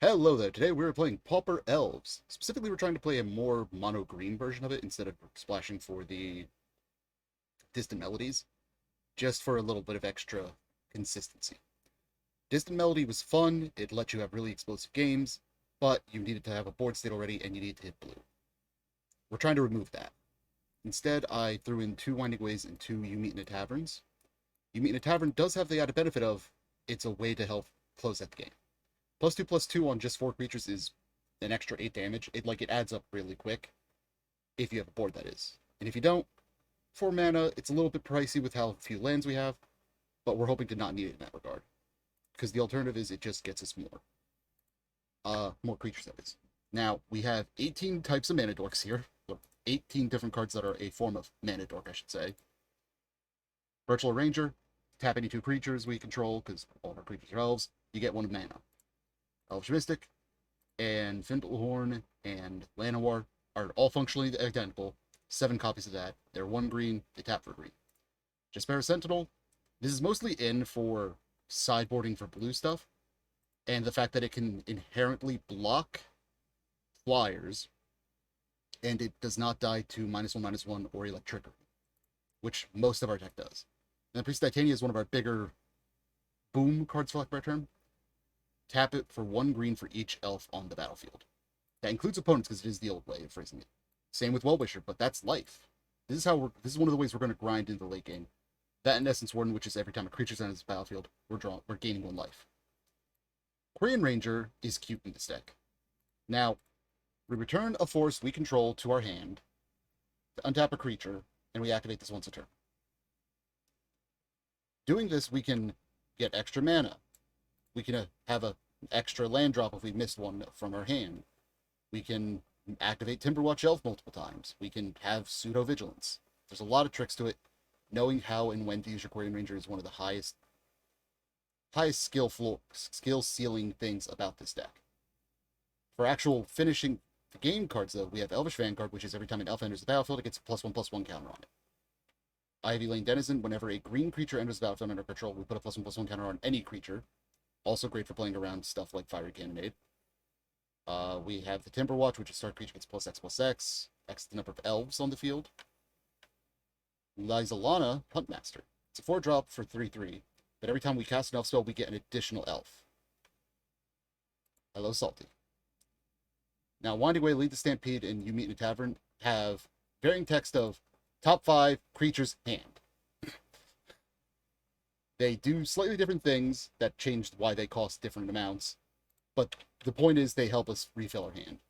Hello there, today we're playing Pauper Elves. Specifically, we're trying to play a more mono-green version of it instead of splashing for the distant melodies, just for a little bit of extra consistency. Distant melody was fun, it let you have really explosive games, but you needed to have a board state already and you needed to hit blue. We're trying to remove that. Instead, I threw in 2 Winding Ways and 2 You Meet in a Taverns. You Meet in a Tavern does have the added benefit of it's a way to help close out the game. +2/+2 on just 4 creatures is an extra 8 damage. It adds up really quick if you have a board, that is. And if you don't, 4 mana, it's a little bit pricey with how few lands we have, but we're hoping to not need it in that regard. Because the alternative is it just gets us more creatures, that is. Now, we have 18 types of mana dorks here. 18 different cards that are a form of mana dork, I should say. Virtual Ranger, tap any 2 creatures we control, because all of our creatures are elves, you get 1 mana. Elvish Mystic, and Findlehorn and Llanowar are all functionally identical. 7 copies of that. They're 1 green, they tap for green. Jaspera Sentinel, this is mostly in for sideboarding for blue stuff, and the fact that it can inherently block flyers, and it does not die to -1/-1 or electricity, which most of our deck does. And the Priest of Titania is one of our bigger boom cards, for lack of a better term. Tap it for 1 green for each elf on the battlefield. That includes opponents because it is the old way of phrasing it. Same with Wellwisher, but that's life. This is one of the ways we're going to grind in the late game. That in essence Warden, which is every time a creature's on this battlefield, we're gaining 1 life. Quirion Ranger is cute in this deck. Now, we return a force we control to our hand to untap a creature, and we activate this once a turn. Doing this, we can get extra mana. We can have an extra land drop if we missed one from our hand. We can activate Timberwatch Elves multiple times. We can have pseudo-vigilance. There's a lot of tricks to it. Knowing how and when to use your Quirion Ranger is one of the highest skill ceiling things about this deck. For actual finishing the game cards, though, we have Elvish Vanguard, which is every time an elf enters the battlefield, it gets a +1/+1 counter on it. Ivy Lane Denizen, whenever a green creature enters the battlefield under control, we put a +1/+1 counter on any creature. Also great for playing around stuff like Fiery Cannonade. We have the Timberwatch, which is start creature gets +X/+X, X the number of elves on the field. Lysolana, Huntmaster. It's a 4-drop for 3/3, but every time we cast an elf spell, we get an additional elf. Hello, Salty. Now, Winding Way, Lead the Stampede, and You Meet in a Tavern have varying text of top 5 creatures hand. They do slightly different things that change why they cost different amounts, but the point is they help us refill our hand.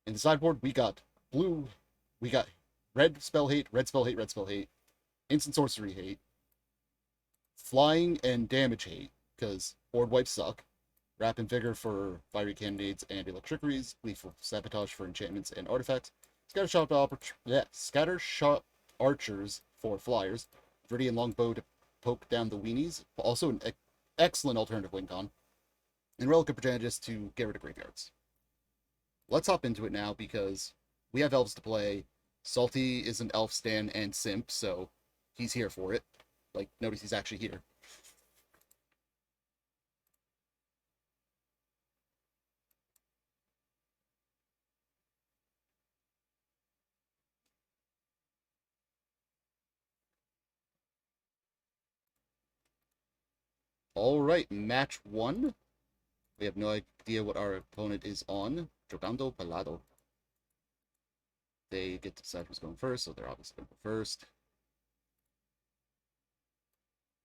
In the sideboard, we got red spell hate, red spell hate, red spell hate, instant sorcery hate, flying and damage hate, because board wipes suck, wrap and vigor for fiery cannonades and electricities, lethal sabotage for enchantments and artifacts, scatter shot archers for flyers, Viridian longbow to poke down the weenies, also an excellent alternative win con, and Relic of Progenitus to get rid of graveyards. Let's hop into it now because we have elves to play. Salty is an elf stan and simp, so he's here for it. Like, notice he's actually here. Alright, match 1. We have no idea what our opponent is on. Jogando Palado. They get to decide who's going first, so they're obviously going to go first.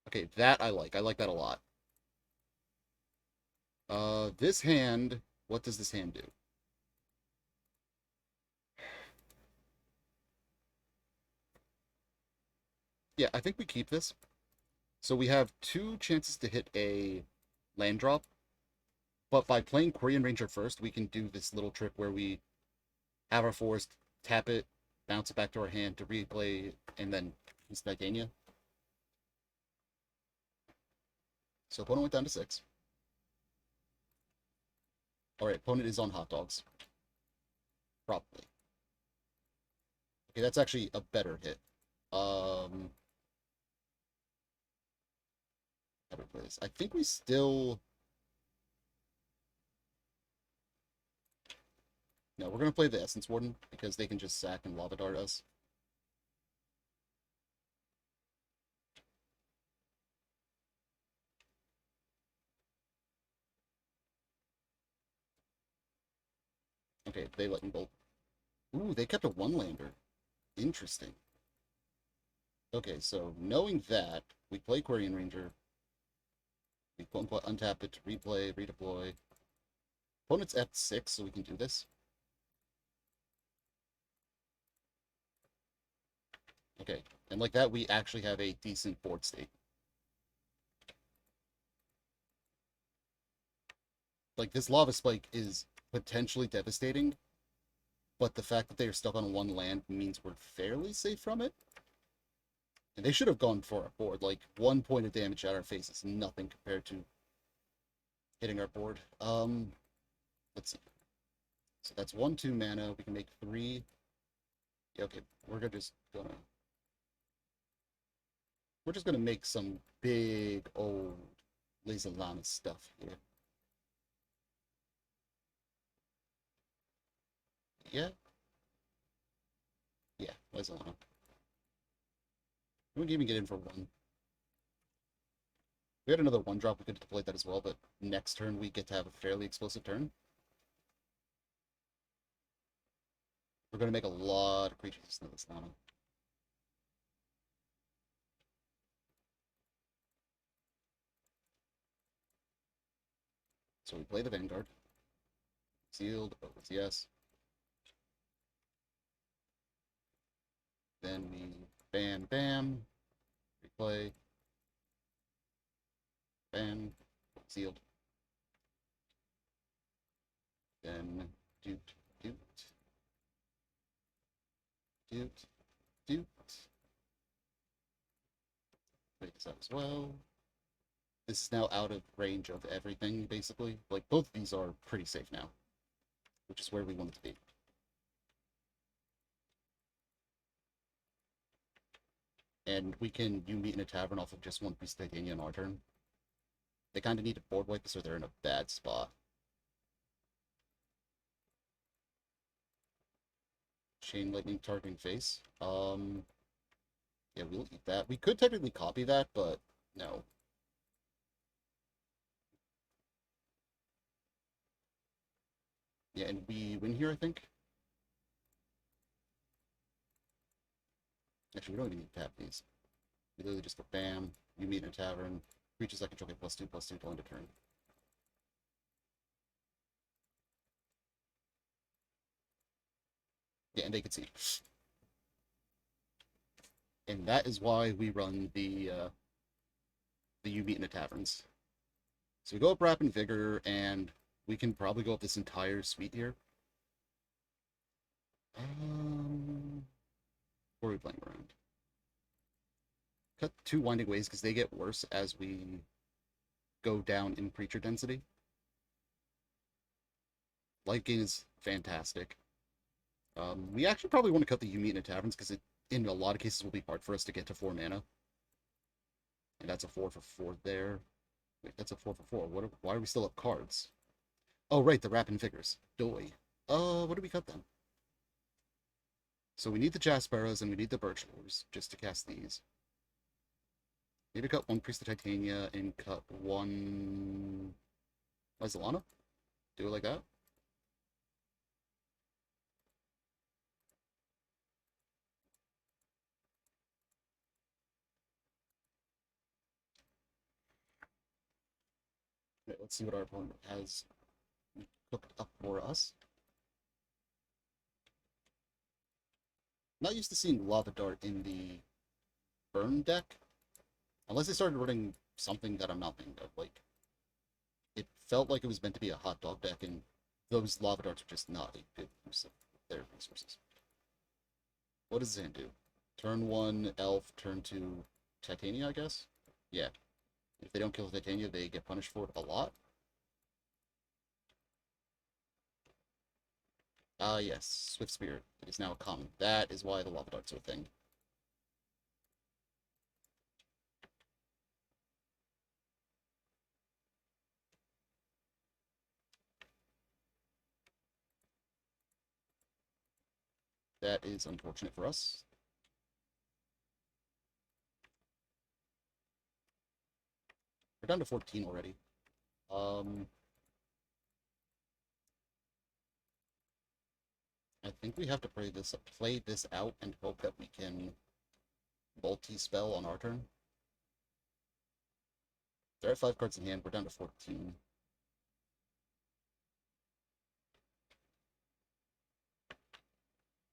Okay, that I like. I like that a lot. This hand, what does this hand do? Yeah, I think we keep this. So we have 2 chances to hit a land drop, but by playing Quirion Ranger first, we can do this little trick where we have our forest, tap it, bounce it back to our hand to replay, and then use Titania. So opponent went down to 6. Alright, opponent is on hot dogs. Probably. Okay, that's actually a better hit. I think we still... No, we're going to play the Essence Warden, because they can just sack and Lava Dart us. Okay, they let me bolt. Ooh, they kept a one-lander. Interesting. Okay, so knowing that, we play Quarian Ranger. We quote-unquote untap it to replay, redeploy. Opponent's F6, so we can do this. Okay, and like that, we actually have a decent board state. Like, this Lava Spike is potentially devastating, but the fact that they are stuck on one land means we're fairly safe from it. And they should have gone for our board. Like, 1 point of damage at our face is nothing compared to hitting our board. Let's see. So that's 1/2 mana. We can make 3. Yeah, okay, we're just gonna make some big old Laser Llama stuff here. Yeah? Yeah, Laser Llama. We can even get in for 1. If we had another 1-drop, we could have deployed that as well, but next turn we get to have a fairly explosive turn. We're gonna make a lot of creatures in this Llama. So we play the Vanguard. Sealed, yes. Then we bam, bam, replay, bam, sealed. Then doot, doot, doot, doot. Break this out as well. This is now out of range of everything, basically. Like, both of these are pretty safe now, which is where we want it to be. And we can meet in a tavern off of just 1 Priest of Titania on our turn. They kind of need to board wipe this or they're in a bad spot. Chain Lightning targeting face. Yeah, we'll eat that. We could technically copy that, but no. Yeah, and we win here, I think. Actually, we don't even need to tap these. We literally just go bam, you meet in a tavern, creatures that control get +2/+2 till end of turn. Yeah, and they can see. And that is why we run the you meet in the taverns. So we go up Rapid Vigor, and we can probably go up this entire suite here. What are we playing around? Cut 2 Winding Ways because they get worse as we go down in creature density. Life gain is fantastic. We actually probably want to cut the You Meet in the Taverns because it, in a lot of cases, will be hard for us to get to 4 mana. And that's a 4 for 4 there. Wait, that's a 4 for 4. Why are we still up cards? Oh, right, the Rapid Vigors. Doy. What do we cut then? So we need the Jasperas and we need the Birch Lures just to cast these. Maybe cut 1 Priest of Titania and cut 1 Lysolana? Do it like that? Okay, let's see what our opponent has cooked up for us. Not used to seeing Lava Dart in the burn deck. Unless they started running something that I'm not thinking of. Like, it felt like it was meant to be a hot dog deck, and those Lava Darts are just not a good use of their resources. What does Zan do? Turn 1, Elf, turn 2, Titania, I guess? Yeah. If they don't kill Titania, they get punished for it a lot. Yes, Swift Spirit. It is now a common. That is why the Lava Darts are a thing. That is unfortunate for us. We're down to 14 already. I think we have to play this out and hope that we can multi-spell on our turn. They're at 5 cards in hand. We're down to 14.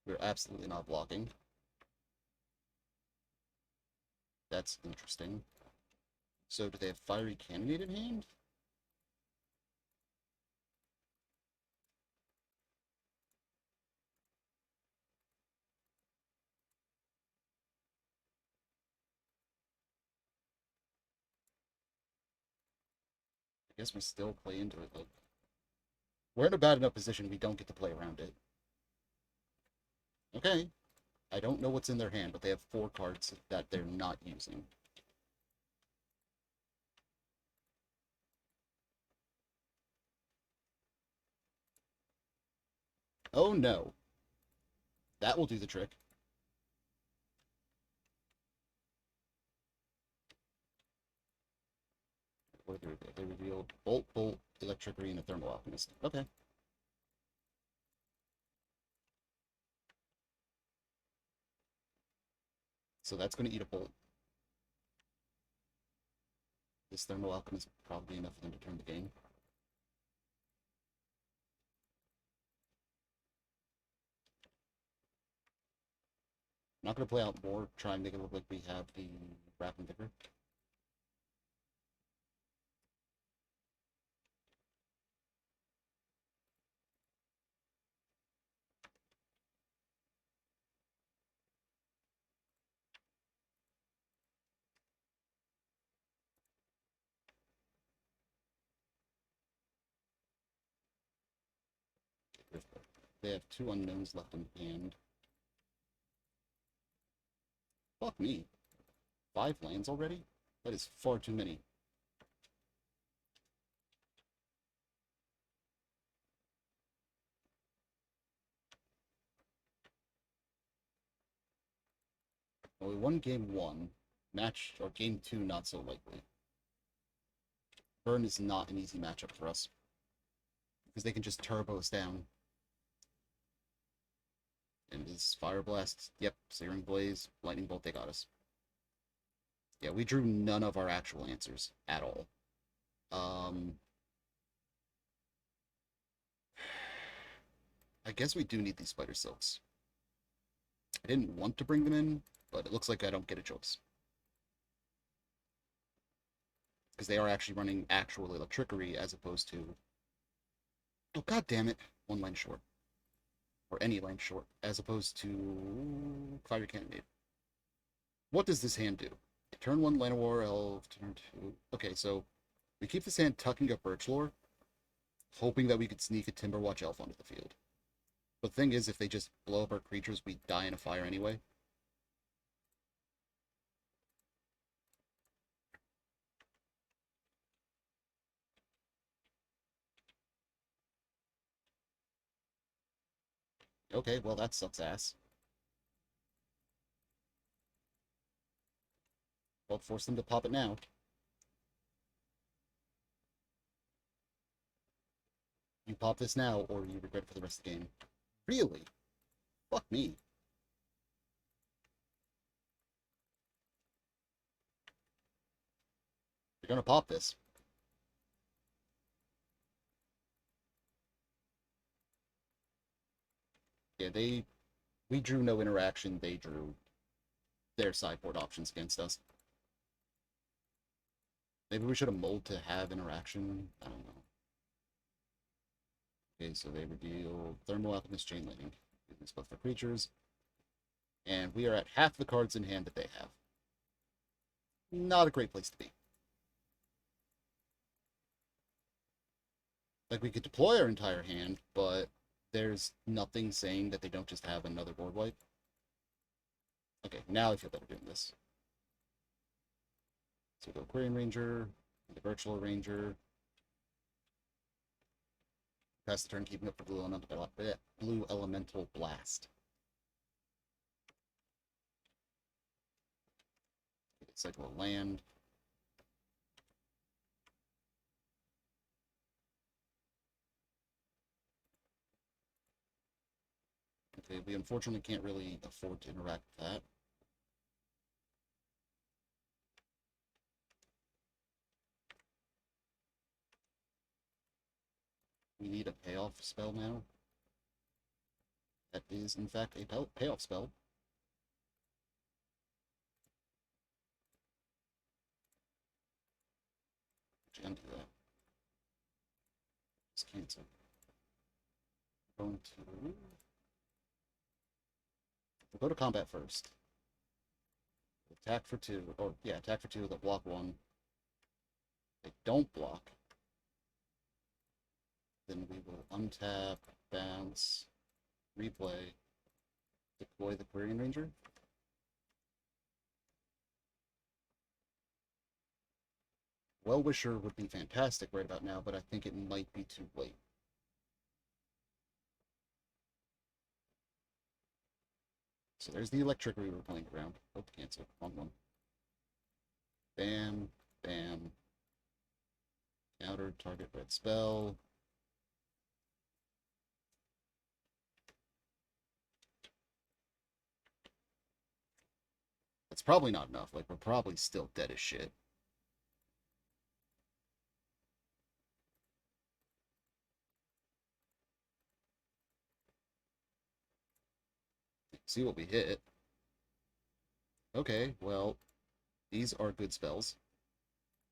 We're absolutely not blocking. That's interesting. So do they have Fiery Cannonade in hand? I guess we still play into it. Like, we're in a bad enough position we don't get to play around it. Okay. I don't know what's in their hand, but they have 4 cards that they're not using. Oh no. That will do the trick. What did they reveal? They revealed Bolt, Bolt, Electricity, and a Thermal Alchemist. Okay. So that's going to eat a Bolt. This Thermal Alchemist is probably enough for them to turn the game. Not going to play out more, try and make it look like we have the Rapping Vigor. They have 2 unknowns left in hand. Fuck me. 5 lands already? That is far too many. Well, we won game 1. Or game 2, not so likely. Burn is not an easy matchup for us. Because they can just turbo us down. And this Fire Blast, yep, Searing Blaze, Lightning Bolt, they got us. Yeah, we drew none of our actual answers at all. I guess we do need these Spider Silks. I didn't want to bring them in, but it looks like I don't get a choice. Because they are actually running actual Electricity as opposed to... Oh, god damn it. 1 line short. Or any line short, as opposed to Fiery Cannonade. What does this hand do? Turn 1 Llanowar Elf, turn 2... Okay, so we keep this hand tucking up Birchlore, hoping that we could sneak a Timberwatch Elf onto the field. But the thing is, if they just blow up our creatures, we die in a fire anyway. Okay, well, that sucks ass. Well, force them to pop it now. You pop this now, or you regret it for the rest of the game. Really? Fuck me. You're gonna pop this. Yeah, we drew no interaction, they drew their sideboard options against us. Maybe we should have mulled to have interaction. I don't know. Okay, so they reveal Thermal Alchemist, Chain Lightning. This both for creatures. And we are at half the cards in hand that they have. Not a great place to be. Like, we could deploy our entire hand, but there's nothing saying that they don't just have another board wipe. Okay, now I feel better doing this. So we go Aquarian Ranger, the Virtual Ranger. Pass the turn, keeping up for Blue Elemental Blast. Cycle a land. Okay, we unfortunately can't really afford to interact with that. We need a payoff spell now. That is, in fact, a payoff spell. Actually, undo that. Just cancel. Going to... We'll go to combat first. Attack for 2. Or, yeah, attack for 2, they'll block 1. They don't block. Then we will untap, bounce, replay, deploy the Faerie Ranger. Wellwisher would be fantastic right about now, but I think it might be too late. So there's the electric we were playing around. Oh, cancel. Wrong one. Bam, bam. Counter, target red spell. That's probably not enough. Like, we're probably still dead as shit. See what we hit. Okay, well, these are good spells.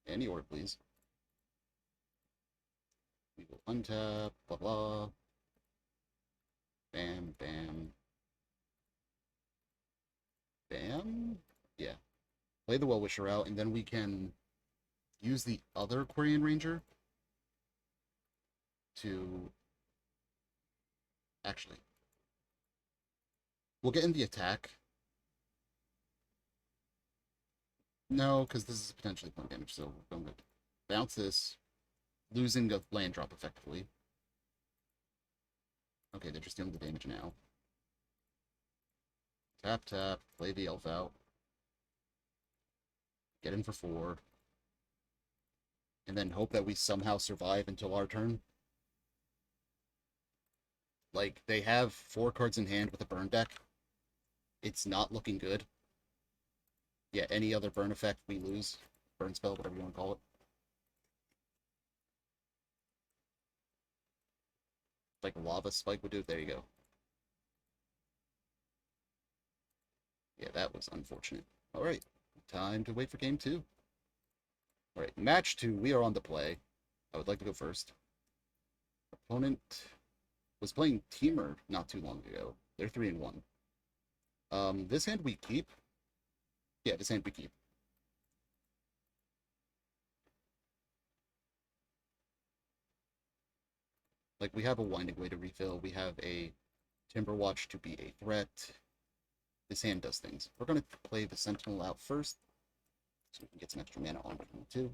Any order, please. We will untap, blah blah. Bam, bam. Bam? Yeah. Play the Wellwisher out, and then we can use the other Quarian Ranger to... Actually, we'll get in the attack. No, because this is potentially point damage, so we're going to bounce this, losing a land drop effectively. Okay, they're just dealing the damage now. Tap, tap, play the elf out. Get in for 4. And then hope that we somehow survive until our turn. Like, they have 4 cards in hand with a burn deck. It's not looking good. Yeah, any other burn effect, we lose. Burn spell, whatever you want to call it. Like lava spike would do. There you go. Yeah, that was unfortunate. Alright, time to wait for game 2. Alright, match 2, we are on the play. I would like to go first. Opponent was playing Teamer not too long ago. They're 3-1. This hand we keep. Yeah, this hand we keep. Like, we have a Winding Way to refill. We have a Timberwatch to be a threat. This hand does things. We're going to play the Sentinel out first, so we can get some extra mana on turn 2.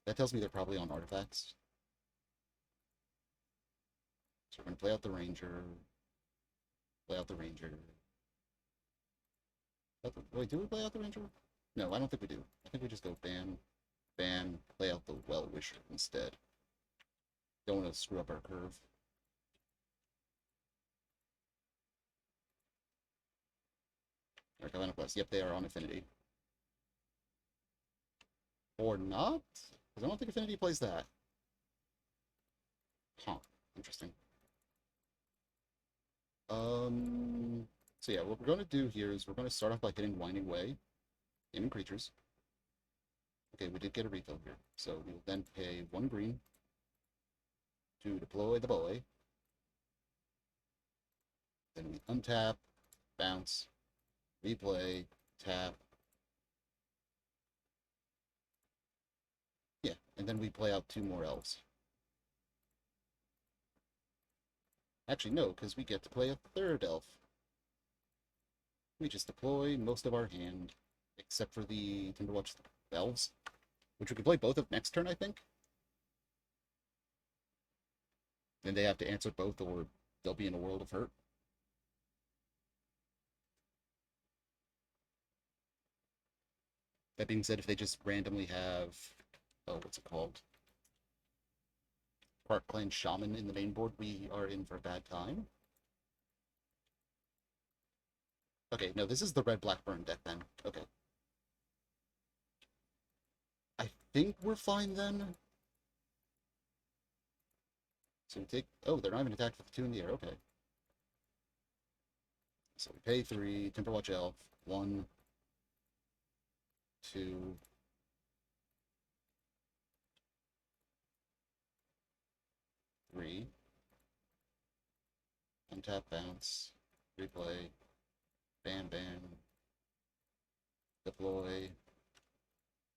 That tells me they're probably on artifacts. So we're going to play out the Ranger. Play out the Ranger. Wait, do we play out the Ranger? No, I don't think we do. I think we just go bam, bam, play out the Wellwisher instead. Don't want to screw up our curve. Arcana Quest. Yep, they are on Affinity. Or not? Because I don't think Affinity plays that. Huh. Interesting. So yeah, what we're going to do here is we're going to start off by hitting Winding Way. Gaming creatures. Okay, we did get a refill here. So we will then pay 1 green to deploy the boy. Then we untap, bounce, replay, tap. Yeah, and then we play out 2 more elves. Actually, no, because we get to play a 3rd elf. We just deploy most of our hand, except for the Timberwatch Elves, which we can play both of next turn, I think. Then they have to answer both, or they'll be in a world of hurt. That being said, if they just randomly have, oh, what's it called? Park Clan Shaman in the main board, we are in for a bad time. Okay, no, this is the red-black burn deck then. Okay. I think we're fine then. So we take... Oh, they're not even attacked with the 2 in the air. Okay. So we pay 3, Timberwatch Elf, 1, 2... 3. Untap, bounce, replay, bam, bam, deploy.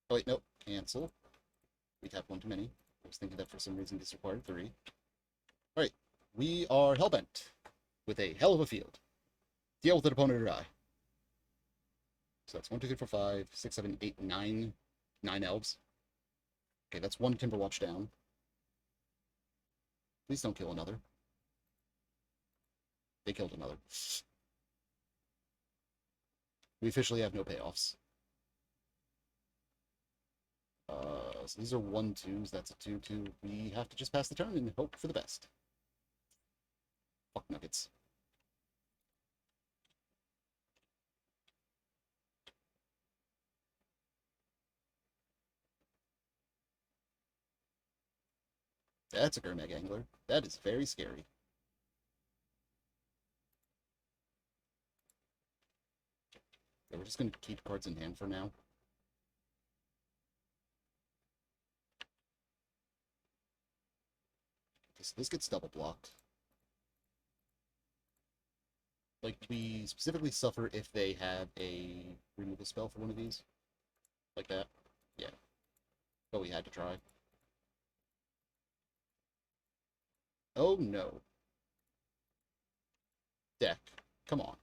Oh wait, nope, cancel. We tapped 1 too many. I was thinking that for some reason this required 3. Alright, we are hellbent with a hell of a field. Deal with an opponent or die. So that's 1, 2, 3, 4, 5, 6, 7, 8, 9. 9 elves. Okay, that's 1 Timberwatch down. Please don't kill another. They killed another. We officially have no payoffs. So these are 1-2s. That's a 2-2. We have to just pass the turn and hope for the best. Fuck nuggets. That's a Gurmag Angler. That is very scary. Yeah, we're just going to keep cards in hand for now. This gets double blocked. Like, we specifically suffer if they have a removal spell for one of these. Like that. Yeah. But we had to try. Oh no. Deck. Come on.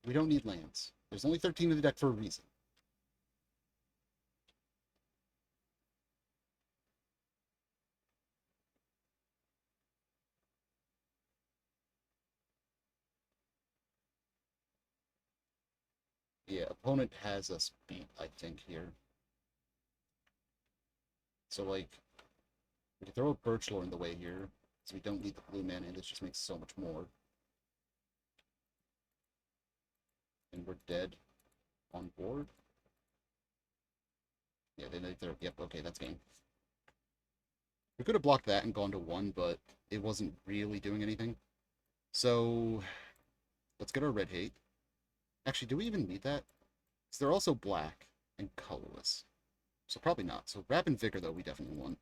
We don't need lands. There's only 13 in the deck for a reason. Yeah, opponent has us beat, I think, here. So, like, we can throw a Birchlore in the way here, so we don't need the blue mana, and this just makes so much more. And we're dead on board. Yeah, they're yep, okay, that's game. We could have blocked that and gone to 1, but it wasn't really doing anything. So, let's get our red hate. Actually, do we even need that? Because they're also black and colorless. So probably not. So Rapid Vigor, though, we definitely won.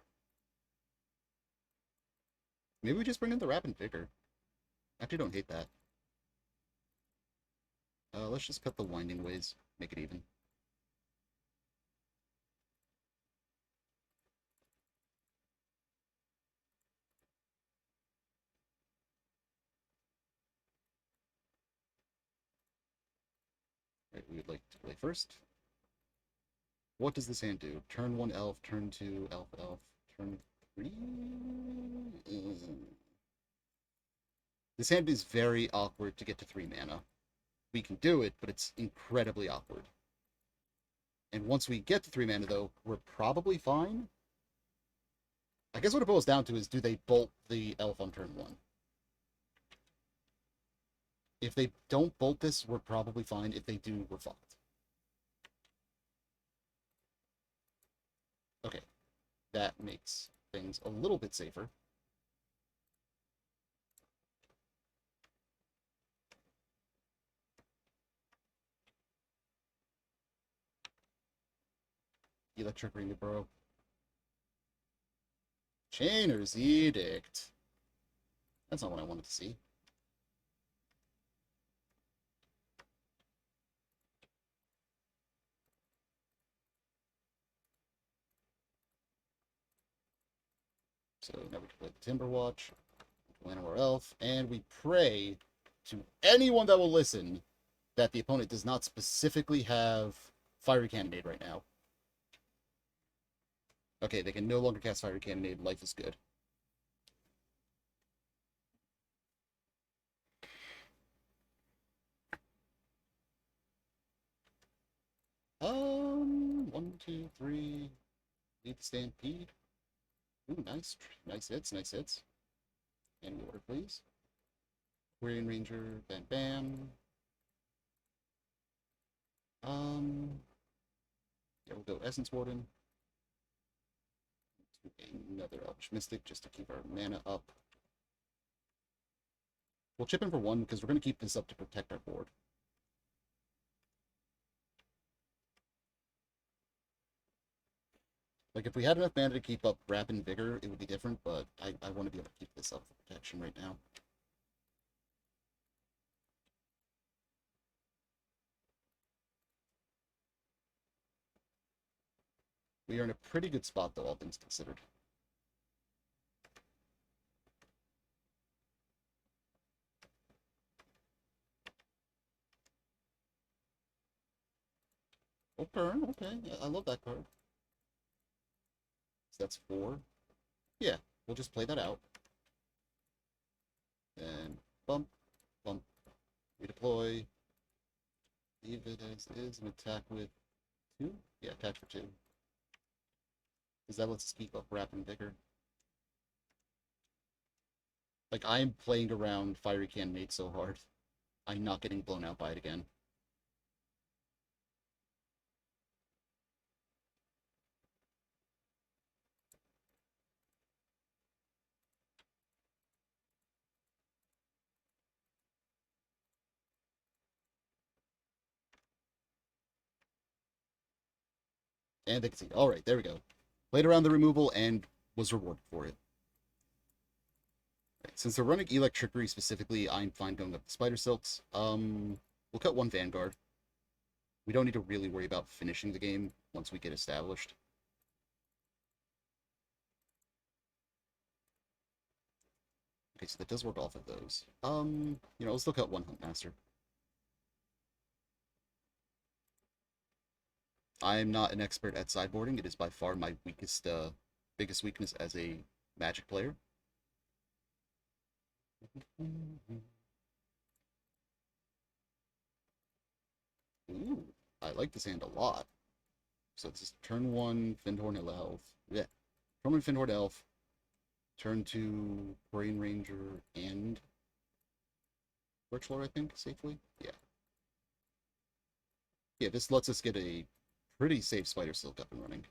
Maybe we just bring in the Rapid Vigor. Actually, don't hate that. Let's just cut the Winding Ways. Make it even. Right, we would like to play first. What does this hand do? Turn 1 elf, turn 2 elf, turn 3... This hand is very awkward to get to 3 mana. We can do it, but it's incredibly awkward. And once we get to 3 mana, though, we're probably fine. I guess what it boils down to is, do they bolt the elf on turn 1? If they don't bolt this, we're probably fine. If they do, we're fucked. Okay. That makes things a little bit safer. Electric Ring, bro. Chainer's Edict. That's not what I wanted to see. So now we can play the Timberwatch, land our elf, and we pray to anyone that will listen that the opponent does not specifically have Fiery Cannonade right now. Okay, they can no longer cast Fiery Cannonade. Life is good. 2, 3. Need the stampede. Ooh, nice. Nice hits, nice hits. And water, please. Faerie Ranger, bam bam. Yeah, we'll go Essence Warden. Another Elvish Mystic just to keep our mana up. We'll chip in for 1 because we're going to keep this up to protect our board. Like, if we had enough mana to keep up Wrap and Vigor, it would be different, but I want to be able to keep this up for protection right now. We are in a pretty good spot, though, all things considered. Okay, okay. Yeah, I love that card. So that's 4. Yeah, we'll just play that out. And bump, bump, redeploy. Leave it as is and attack with 2? Yeah, attack for 2. Because that lets us keep up Wrap and Vigor. Like, I'm playing around Fiery Cannonade so hard. I'm not getting blown out by it again. And they can see. Alright, there we go. Played around the removal and was rewarded for it. Right, since they're running Electrickery specifically, I'm fine going up the Spider Silks. We'll cut 1 Vanguard. We don't need to really worry about finishing the game once we get established. Okay, so that does work off of those. Let's look at 1 Huntmaster. I'm not an expert at sideboarding. It is by far my biggest weakness as a Magic player. Ooh, I like this hand a lot. So it's turn 1, Fyndhorn Elf. Yeah, turn 1, Fyndhorn Elf. Turn 2, Brain Ranger and Birchlore, I think, safely. Yeah. Yeah, this lets us get a pretty safe Spider Silk up and running.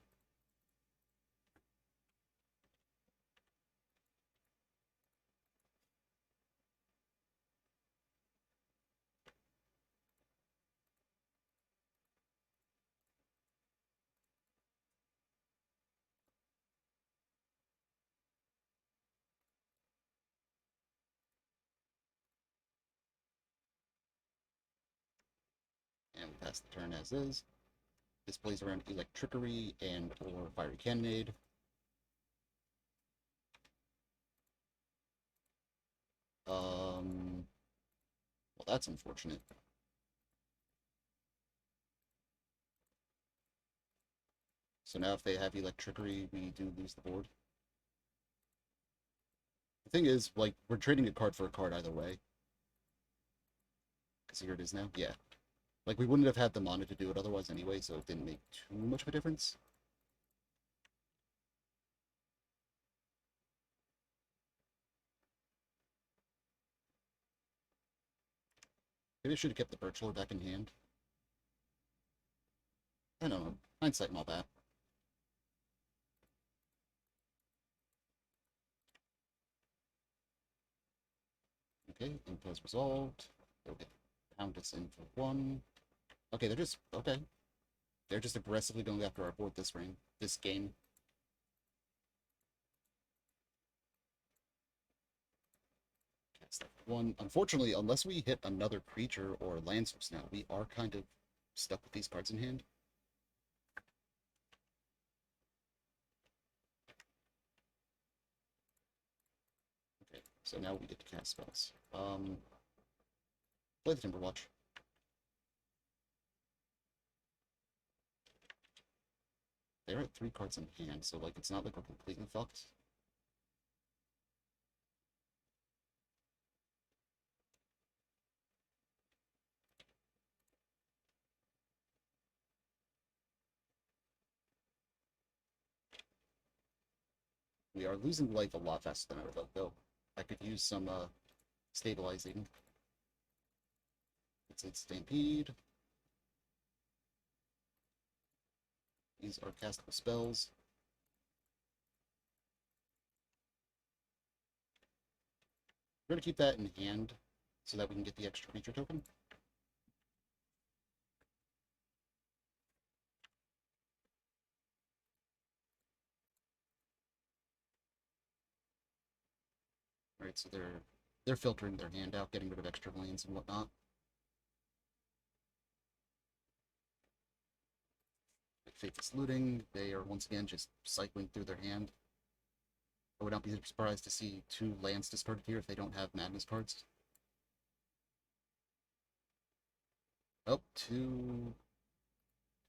And we pass the turn as is. This plays around Electrickery and or Fiery Cannonade. Well, that's unfortunate. So now if they have Electrickery, we do lose the board. The thing is, like, we're trading a card for a card either way. Because here it is now. Yeah. Like, we wouldn't have had the mana to do it otherwise anyway, so it didn't make too much of a difference. Maybe I should have kept the Birchlore back in hand. I don't know. Hindsight and all that. Okay, impose resolved. They'll get pound us in for 1. Okay, they're just okay. They're just aggressively going after our board this game. Cast that 1. Unfortunately, unless we hit another creature or land source now, we are kind of stuck with these cards in hand. Okay, so now we get to cast spells. Play the Timberwatch. They're at 3 cards in hand, so like it's not like we're completely fucked. We are losing life a lot faster than ever, though. I could use some stabilizing. Let's hit Stampede. These are castable spells. We're going to keep that in hand so that we can get the extra creature token. Alright, so they're filtering their hand out, getting rid of extra lanes and whatnot. Faithless Looting, they are once again just cycling through their hand. I would not be surprised to see 2 lands discarded here if they don't have Madness cards. Oh, 2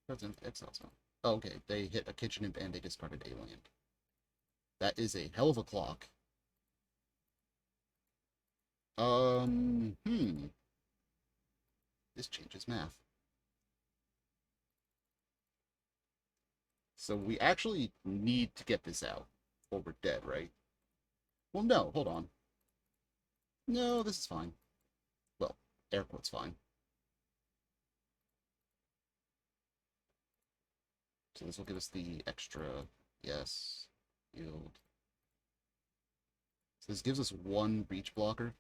President Exiles now. Oh, okay, they hit a Kitchen Imp and they discarded a land. That is a hell of a clock. This changes math. So we actually need to get this out, or we're dead, right? Well, no, hold on. No, this is fine. Well, air quotes fine. So this will give us the extra, yes, yield. So this gives us 1 reach blocker.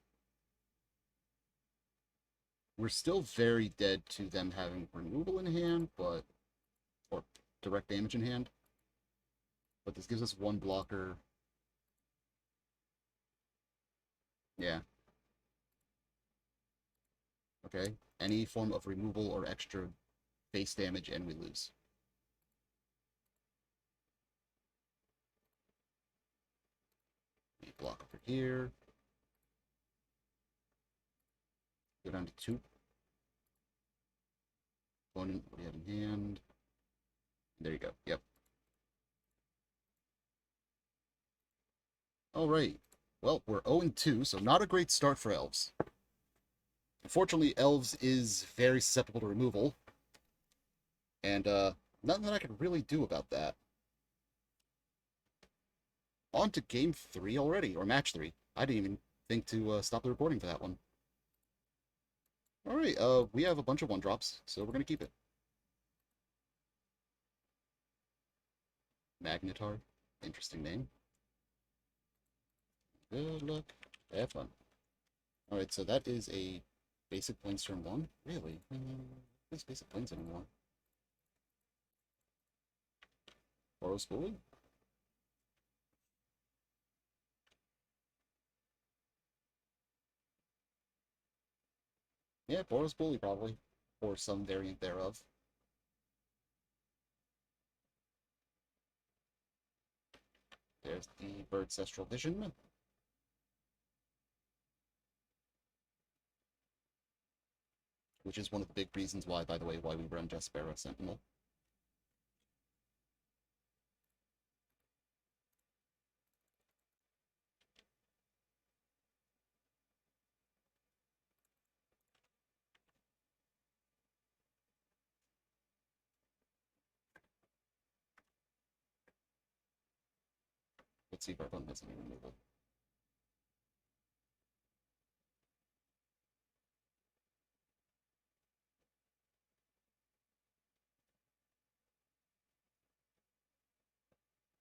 We're still very dead to them having removal in hand, but, or direct damage in hand. But this gives us 1 blocker. Yeah. Okay. Any form of removal or extra base damage, and we lose. We block over here. Go down to 2. Opponent, what do you have in hand? There you go. Yep. Alright. Well, we're 0-2, so not a great start for Elves. Unfortunately, Elves is very susceptible to removal. And, nothing that I can really do about that. On to game 3 already, or match 3. I didn't even think to stop the recording for that one. Alright, we have a bunch of 1-drops, so we're gonna keep it. Magnetar. Interesting name. Good luck. Have fun. Alright, so that is a basic Plains turn 1? Really? What's basic Plains anymore? Boros Bully? Yeah, Boros Bully probably. Or some variant thereof. There's the Bird's Astral Vision. Which is one of the big reasons why, by the way, why we run Despera Sentinel. Let's see if our opponent has any removal.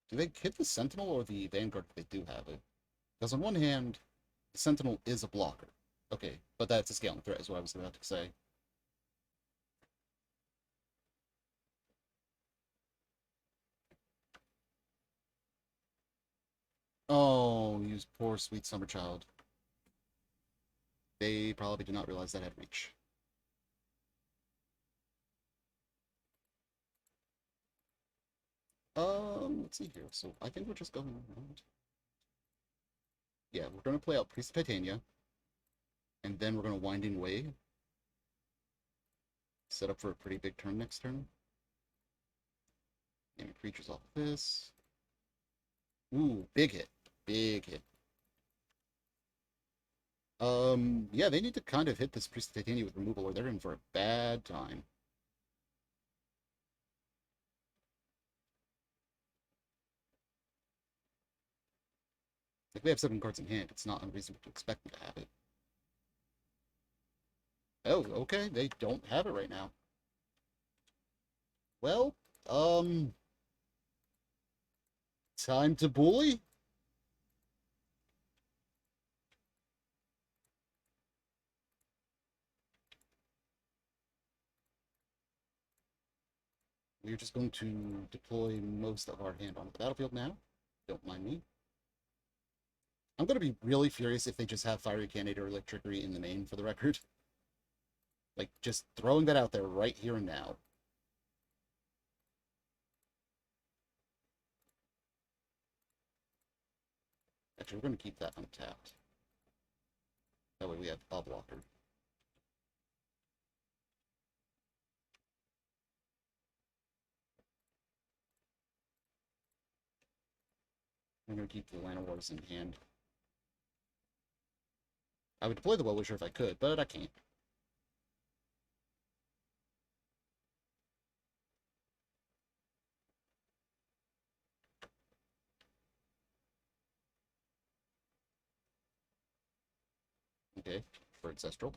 Do they hit the Sentinel or the Vanguard if they do have it? Because on one hand, the Sentinel is a blocker. Okay, but that's a scaling threat is what I was about to say. Oh, you poor sweet summer child. They probably did not realize that had reach. Let's see here. So I think we're just going around. Yeah, we're gonna play out Priest of Titania, and then we're gonna Winding Way. Set up for a pretty big turn next turn. Name creatures off of this. Ooh, big hit. Big hit. Yeah, they need to kind of hit this Priest of Titania with removal or they're in for a bad time. Like, they have 7 cards in hand. It's not unreasonable to expect them to have it. Oh, okay. They don't have it right now. Well, time to bully? We're just going to deploy most of our hand onto the battlefield now. Don't mind me. I'm going to be really furious if they just have Fiery Cannonade or Electrickery in the main, for the record. Like, just throwing that out there right here and now. Actually, we're going to keep that untapped. That way we have a blocker. I'm going to keep the Llanowars in hand. I would deploy the Wellwisher if I could, but I can't. Okay, for Ancestral.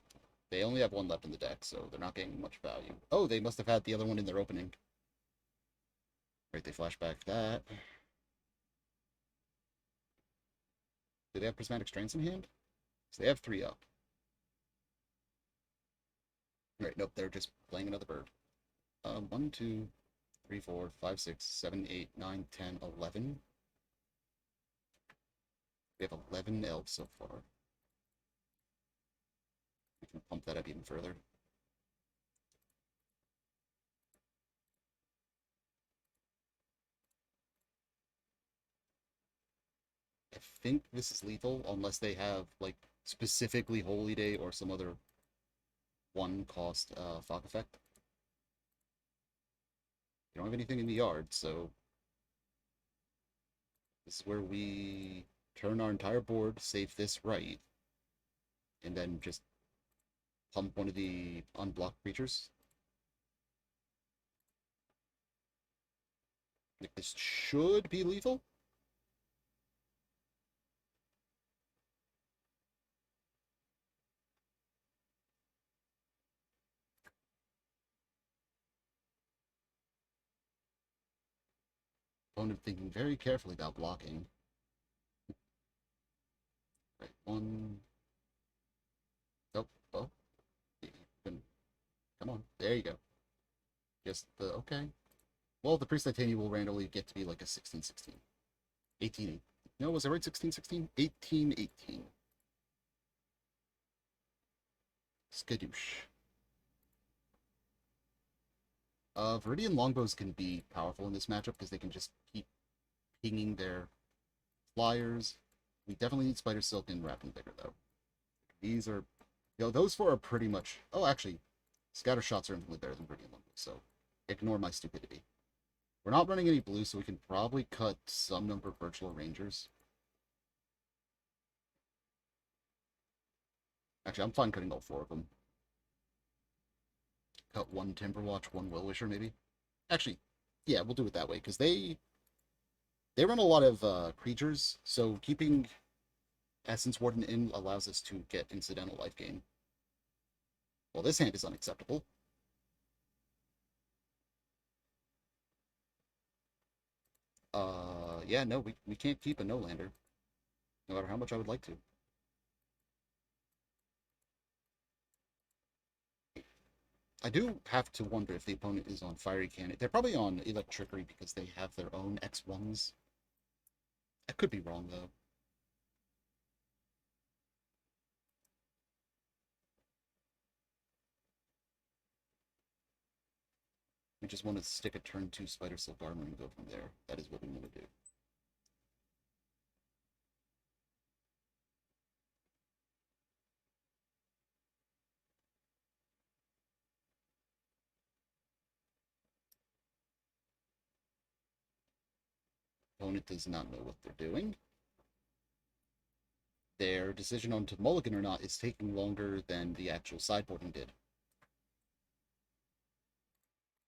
They only have one left in the deck, so they're not getting much value. Oh, they must have had the other one in their opening. Right, they flashback that. Do they have Prismatic Strands in hand? So they have 3 up. Right, nope, they're just playing another bird. 1, 2, 3, 4, 5, 6, 7, 8, 9, 10, 11. We have 11 elves so far. We can pump that up even further. I think this is lethal unless they have, like, specifically Holy Day or some other 1-cost fog effect. You don't have anything in the yard, so this is where we turn our entire board, save this right, and then just pump one of the unblocked creatures. Like, this should be lethal. Opponent thinking very carefully about blocking. Right, 1. Nope. Oh. Come on. There you go. Just the... Okay. Well, the Priest of Titania will randomly get to be like a 16-16. 18-8. No, was I right? 16-16? 18-18. Skadoosh. Viridian Longbows can be powerful in this matchup because they can just keep pinging their flyers. We definitely need Spider Silk and Wrapping Vigor, though. These are... those 4 are pretty much... Oh, actually, Scatter Shots are infinitely better than Viridian Longbows, so ignore my stupidity. We're not running any blue, so we can probably cut some number of Virtual Rangers. Actually, I'm fine cutting all 4 of them. Cut 1 Timberwatch, 1 Wellwisher, maybe. Actually, yeah, we'll do it that way, because they run a lot of creatures, so keeping Essence Warden in allows us to get incidental life gain. Well, this hand is unacceptable. Yeah, no, we can't keep a no-lander. No matter how much I would like to. I do have to wonder if the opponent is on Fiery Cannon. They're probably on Electrickery because they have their own X1s. I could be wrong, though. We just want to stick a turn 2 Spider Silk Armor and go from there. That is what we want to do. Opponent does not know what they're doing. Their decision on to mulligan or not is taking longer than the actual sideboarding did.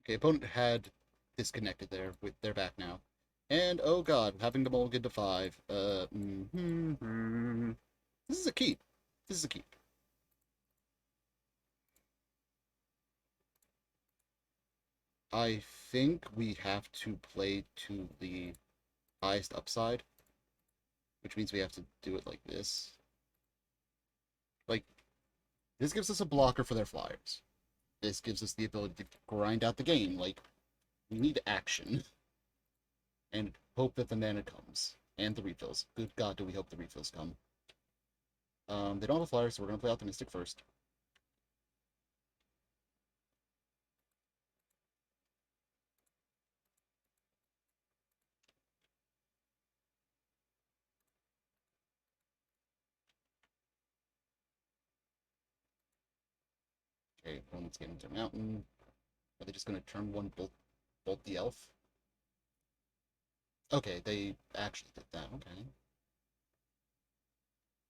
Okay, opponent had disconnected there. They're back now. And, oh god, having the mulligan to 5. This is a keep. This is a keep. I think we have to play to the highest upside, which means we have to do it like this. Like, this gives us a blocker for their flyers. This gives us the ability to grind out the game. Like, we need action. And hope that the mana comes. And the refills. Good god, do we hope the refills come. They don't have a flyer, so we're going to play Optimistic first. Okay, opponent's getting to Mountain. Are they just going to turn one bolt the elf? Okay, they actually did that. Okay.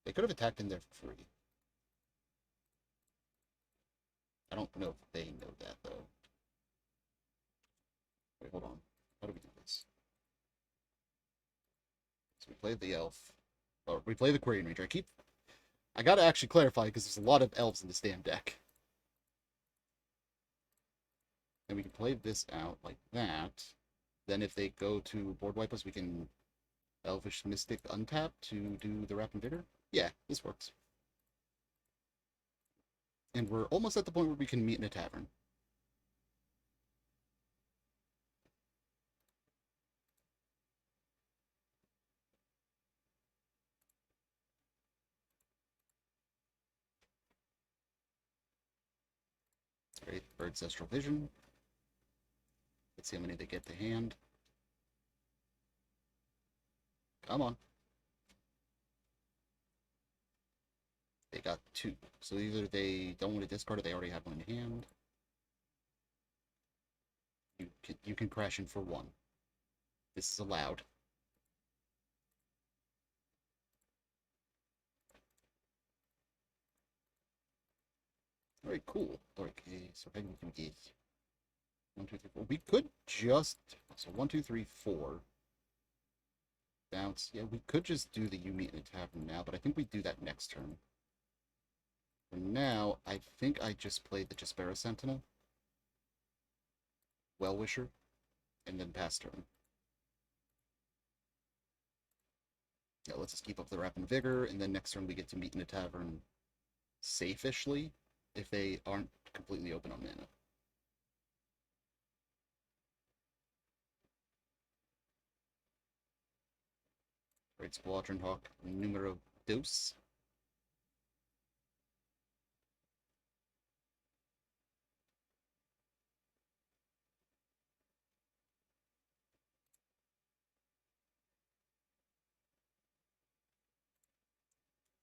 They could have attacked in there for free. I don't know if they know that, though. Wait, hold on. How do we do this? So we play the elf. Or we play the Quarian Ranger. I gotta actually clarify, because there's a lot of elves in this damn deck. And we can play this out like that. Then if they go to board wipe us, we can Elvish Mystic untap to do the Rapid Vigor. Yeah, this works. And we're almost at the point where we can meet in a tavern. Great, Bird's Astral Vision. Let's see how many they get to hand. Come on. They got 2. So either they don't want to discard or they already have one in hand. You can crash in for 1. This is allowed. Alright, cool. Okay, so how do we do this? 1, 2, 3, 4. We could just... So 1, 2, 3, 4. Bounce. Yeah, we could just do the You Meet in a Tavern now, but I think we do that next turn. For now, I think I just played the Jaspera Sentinel, Wellwisher, and then pass turn. Yeah, let's just keep up the Rapid Vigor, and then next turn we get to meet in a tavern safishly, if they aren't completely open on mana. Great Squadron Hawk, numero dos.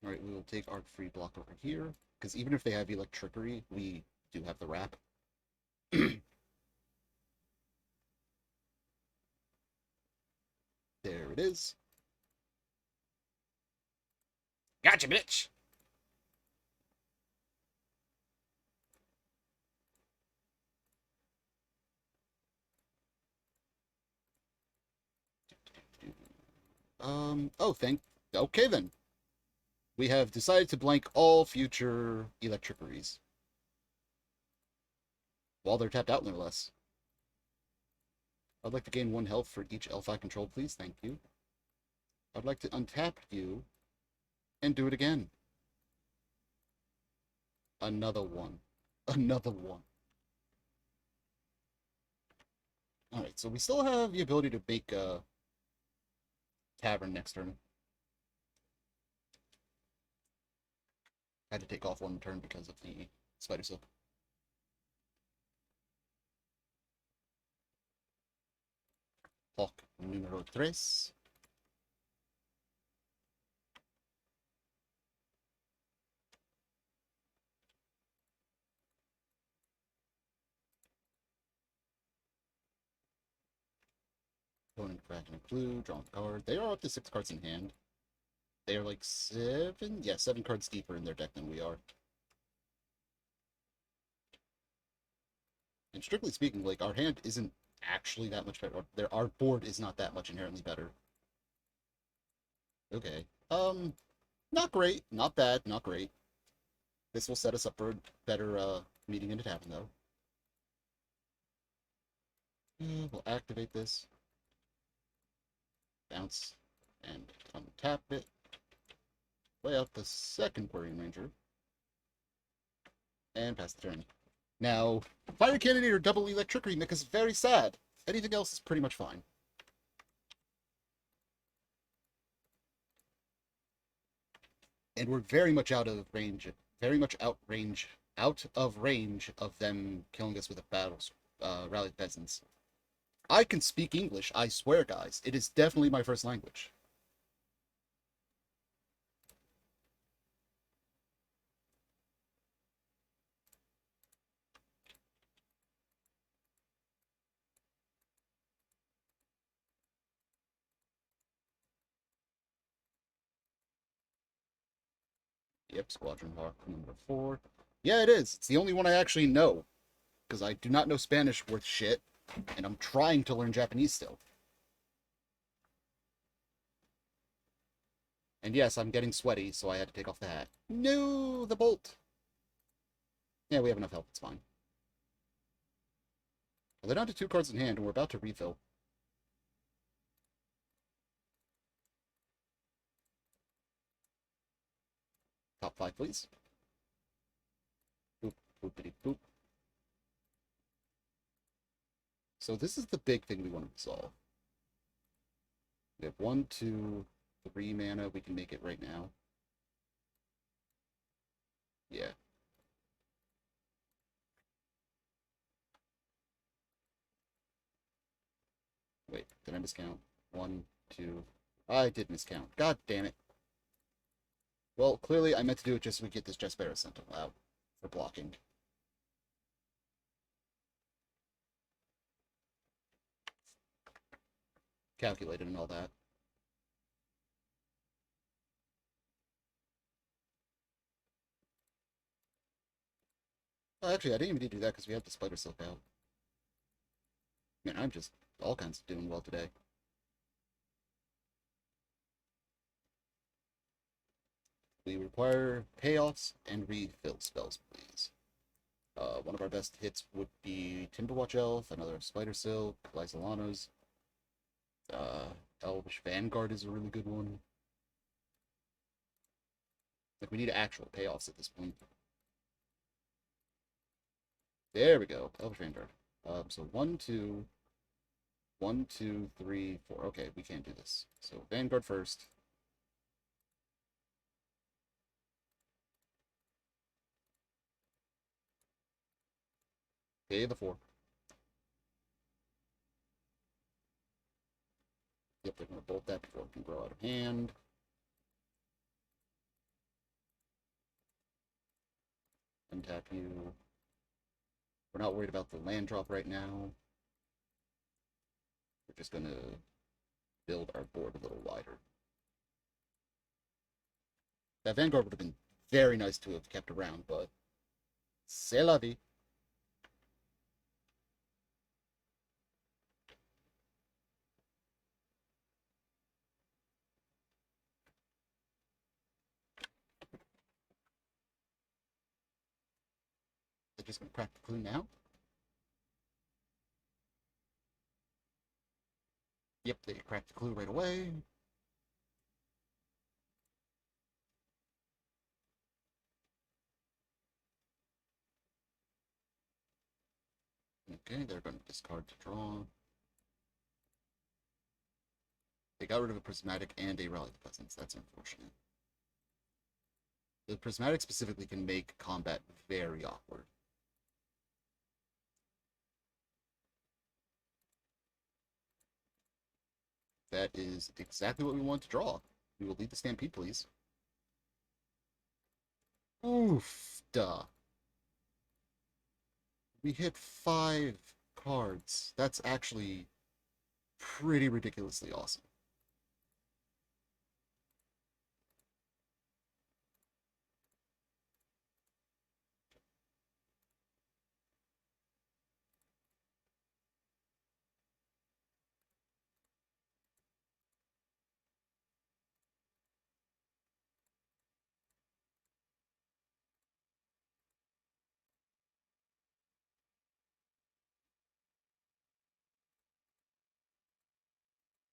Alright, we will take our free block over here, because even if they have Electrickery, we do have the wrap. There it is. Gotcha, bitch! Okay then. We have decided to blank all future Electrickeries. While they're tapped out, no less. I'd like to gain 1 health for each elf I control, please. Thank you. I'd like to untap you and do it again. Another one. Another one. Alright, so we still have the ability to make a tavern next turn. I had to take off 1 turn because of the Spider Silk. Hawk numero 3. Opponent cracking a clue, drawing a card. They are up to 6 cards in hand. They are like 7? Yeah, 7 cards deeper in their deck than we are. And strictly speaking, like, our hand isn't actually that much better. Our board is not that much inherently better. Okay. Not great. Not bad. Not great. This will set us up for a better meeting into tavern, though. We'll activate this. Bounce. And untap it. Play out the second Quarian Ranger. And pass the turn. Now, Fire Cannonade or Double Electricity Mech is very sad. Anything else is pretty much fine. And we're very much out of range. Very much out of range of them killing us with a battles rally peasants. I can speak English, I swear, guys. It is definitely my first language. Yep, Squadron Hawk number 4. Yeah, it is. It's the only one I actually know. Because I do not know Spanish worth shit. And I'm trying to learn Japanese still. And yes, I'm getting sweaty, so I had to take off the hat. No, the bolt. Yeah, we have enough health. It's fine. Well, they're down to 2 cards in hand, and we're about to refill. Top 5, please. Boop, boopity boop. So this is the big thing we want to resolve. We have 1, 2, 3 mana. We can make it right now. Yeah. Wait, did I miscount? 1, 2. I did miscount. God damn it. Well, clearly I meant to do it just so we get this Jespera Sentinel out for blocking. Calculated and all that. Oh, actually, I didn't even need to do that because we have the Spider Silk out. Man, I'm just all kinds of doing well today. We require payoffs and refill spells, please. One of our best hits would be Timberwatch Elf, another Spider Silk, Lysolanos. Elvish Vanguard is a really good one. Like, we need actual payoffs at this point. There we go. Elvish Vanguard. So 1, 2, 1, 2, 3, 4. Okay, we can't do this. So Vanguard first. Pay the 4. Yep, they're going to bolt that before it can grow out of hand. Untap you. We're not worried about the land drop right now. We're just going to build our board a little wider. That Vanguard would have been very nice to have kept around, but c'est la vie. They're just going to crack the clue now. Yep, they cracked the clue right away. Okay, they're going to discard to draw. They got rid of a Prismatic and a Rally the Peasants. That's unfortunate. The Prismatic specifically can make combat very awkward. That is exactly what we want to draw. We will lead the Stampede, please. Oof, duh. We hit 5 cards. That's actually pretty ridiculously awesome.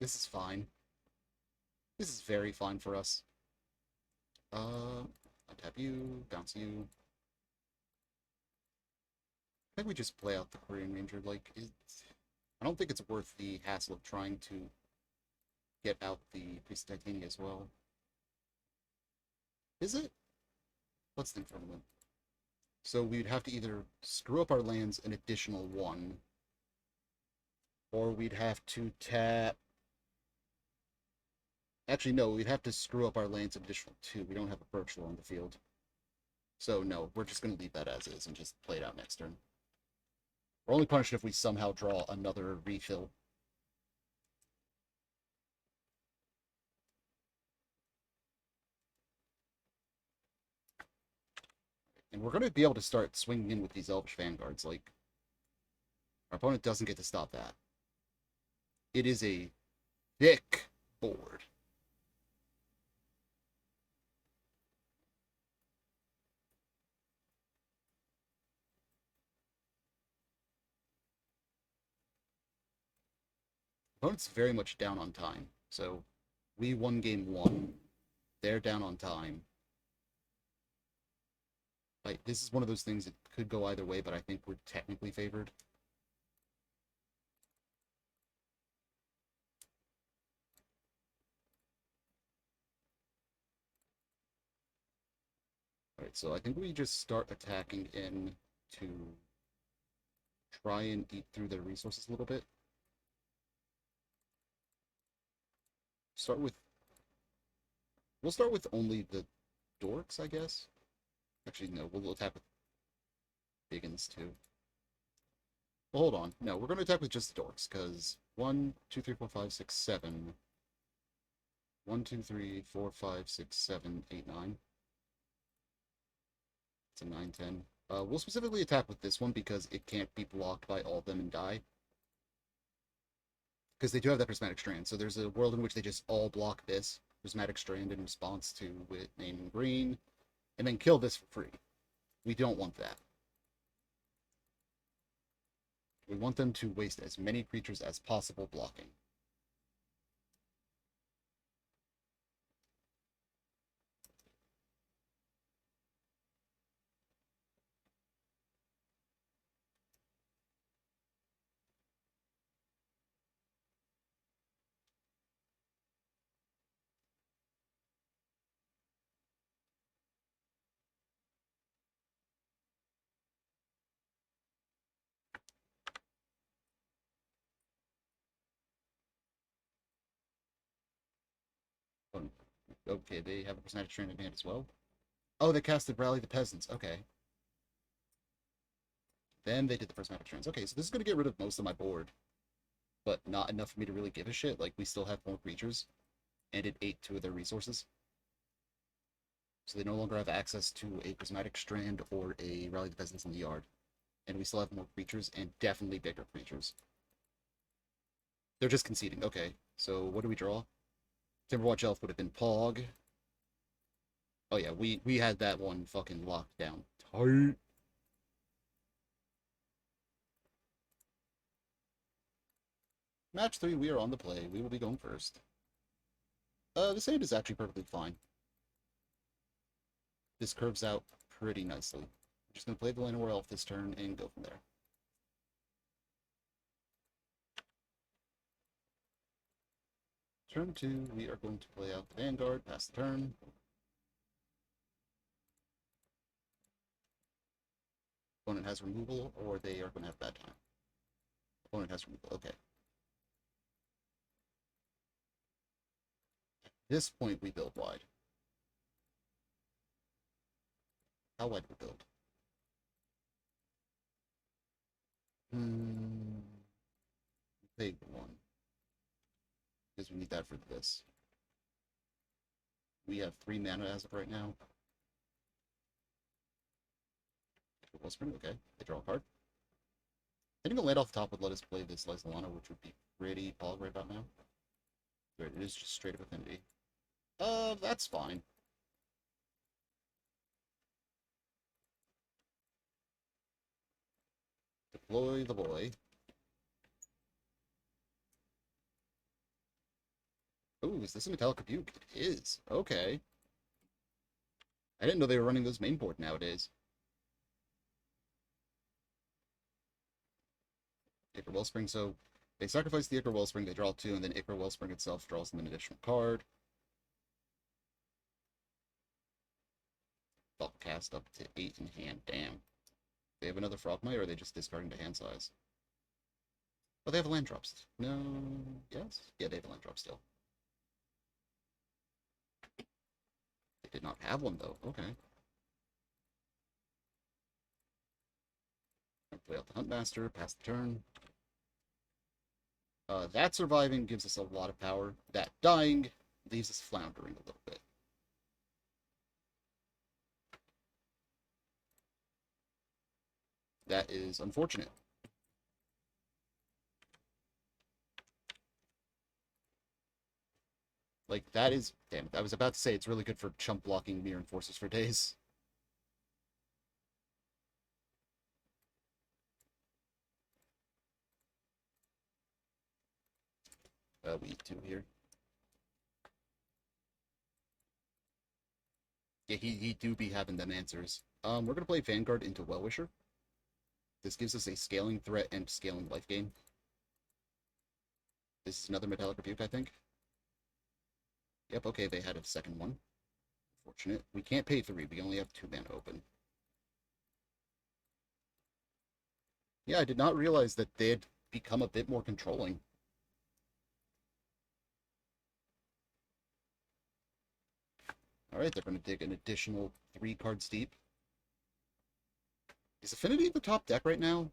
This is fine. This is very fine for us. Untap you, bounce you. I think we just play out the Korean Ranger. Like, I don't think it's worth the hassle of trying to get out the Priest of Titania as well. Is it? Let's think for a moment. So we'd have to either screw up our lands an additional one, or we'd have to tap... Actually, no, we'd have to screw up our lands an additional two. We don't have a virtual on the field. So no, we're just going to leave that as is and just play it out next turn. We're only punished if we somehow draw another refill. And we're going to be able to start swinging in with these Elvish Vanguards. Like, our opponent doesn't get to stop that. It is a thick board. Opponent's very much down on time. So, we won game one. They're down on time. Like, this is one of those things that could go either way, but I think we're technically favored. Alright, so I think we just start attacking in to try and eat through their resources a little bit. We'll start with only the dorks, I guess. Actually, no, we'll attack with biggins too. Well, hold on. No, we're going to attack with just the dorks, because 1, 2, 3, 4, 5, 6, 7. 1, 2, 3, 4, 5, 6, 7, 8, 9. It's a 9, 10. We'll specifically attack with this one because it can't be blocked by all of them and die. Because they do have that prismatic strand. So there's a world in which they just all block this prismatic strand in response to with naming green, and then kill this for free. We don't want that. We want them to waste as many creatures as possible blocking. Okay, they have a prismatic strand in hand as well. Oh, they casted Rally the Peasants. Okay. Then they did the prismatic strands. Okay, so this is going to get rid of most of my board, but not enough for me to really give a shit. Like, we still have more creatures, and it ate two of their resources. So they no longer have access to a prismatic strand or a Rally the Peasants in the yard. And we still have more creatures, and definitely bigger creatures. They're just conceding. Okay, so what do we draw? Timberwatch Elf would have been Pog. Oh yeah, we had that one fucking locked down tight. Match 3, we are on the play. We will be going first. This hand is actually perfectly fine. This curves out pretty nicely. I'm just going to play the Llanowar Elf this turn and go from there. Turn 2, we are going to play out the Vanguard, pass the turn. Opponent has removal, or they are going to have bad time. Opponent has removal, okay. At this point, we build wide. How wide do we build? Big one. Because we need that for this. We have 3 mana as of right now. Okay, they draw a card. Hitting a land off the top would let us play this Lysolana, which would be pretty pog right about now. But it is just straight up affinity. That's fine. Deploy the boy. Oh, is this a Metallic Rebuke? It is. Okay. I didn't know they were running those main board nowadays. Ichor Wellspring, so they sacrifice the Ichor Wellspring, they draw 2, and then Ichor Wellspring itself draws them an additional card. They'll cast up to 8 in hand. Damn. They have another Frogmite, or are they just discarding to hand size? Oh, they have a land drops. No. Yes? Yeah, they have a land drop still. They did not have one, though. Okay. Play out the Huntmaster, pass the turn. That surviving gives us a lot of power. That dying leaves us floundering a little bit. That is unfortunate. Like, that is... Damn it, I was about to say it's really good for chump blocking Mirror Enforcers for days. We eat 2 here. Yeah, he do be having them answers. We're gonna play Vanguard into Wellwisher. This gives us a scaling threat and scaling life gain. This is another Metallic Rebuke, I think. Yep, okay, they had a second one. Unfortunate. We can't pay 3, we only have 2 mana open. Yeah, I did not realize that they had become a bit more controlling. Alright, they're going to dig an additional 3 cards deep. Is Affinity the top deck right now?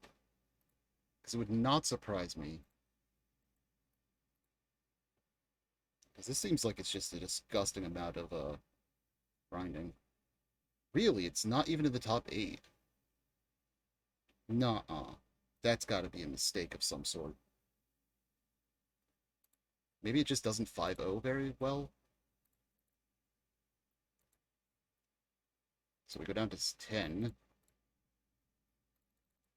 Because it would not surprise me. Because this seems like it's just a disgusting amount of grinding. Really, it's not even in the top 8. Nuh-uh. That's got to be a mistake of some sort. Maybe it just doesn't 5-0 very well. So we go down to 10.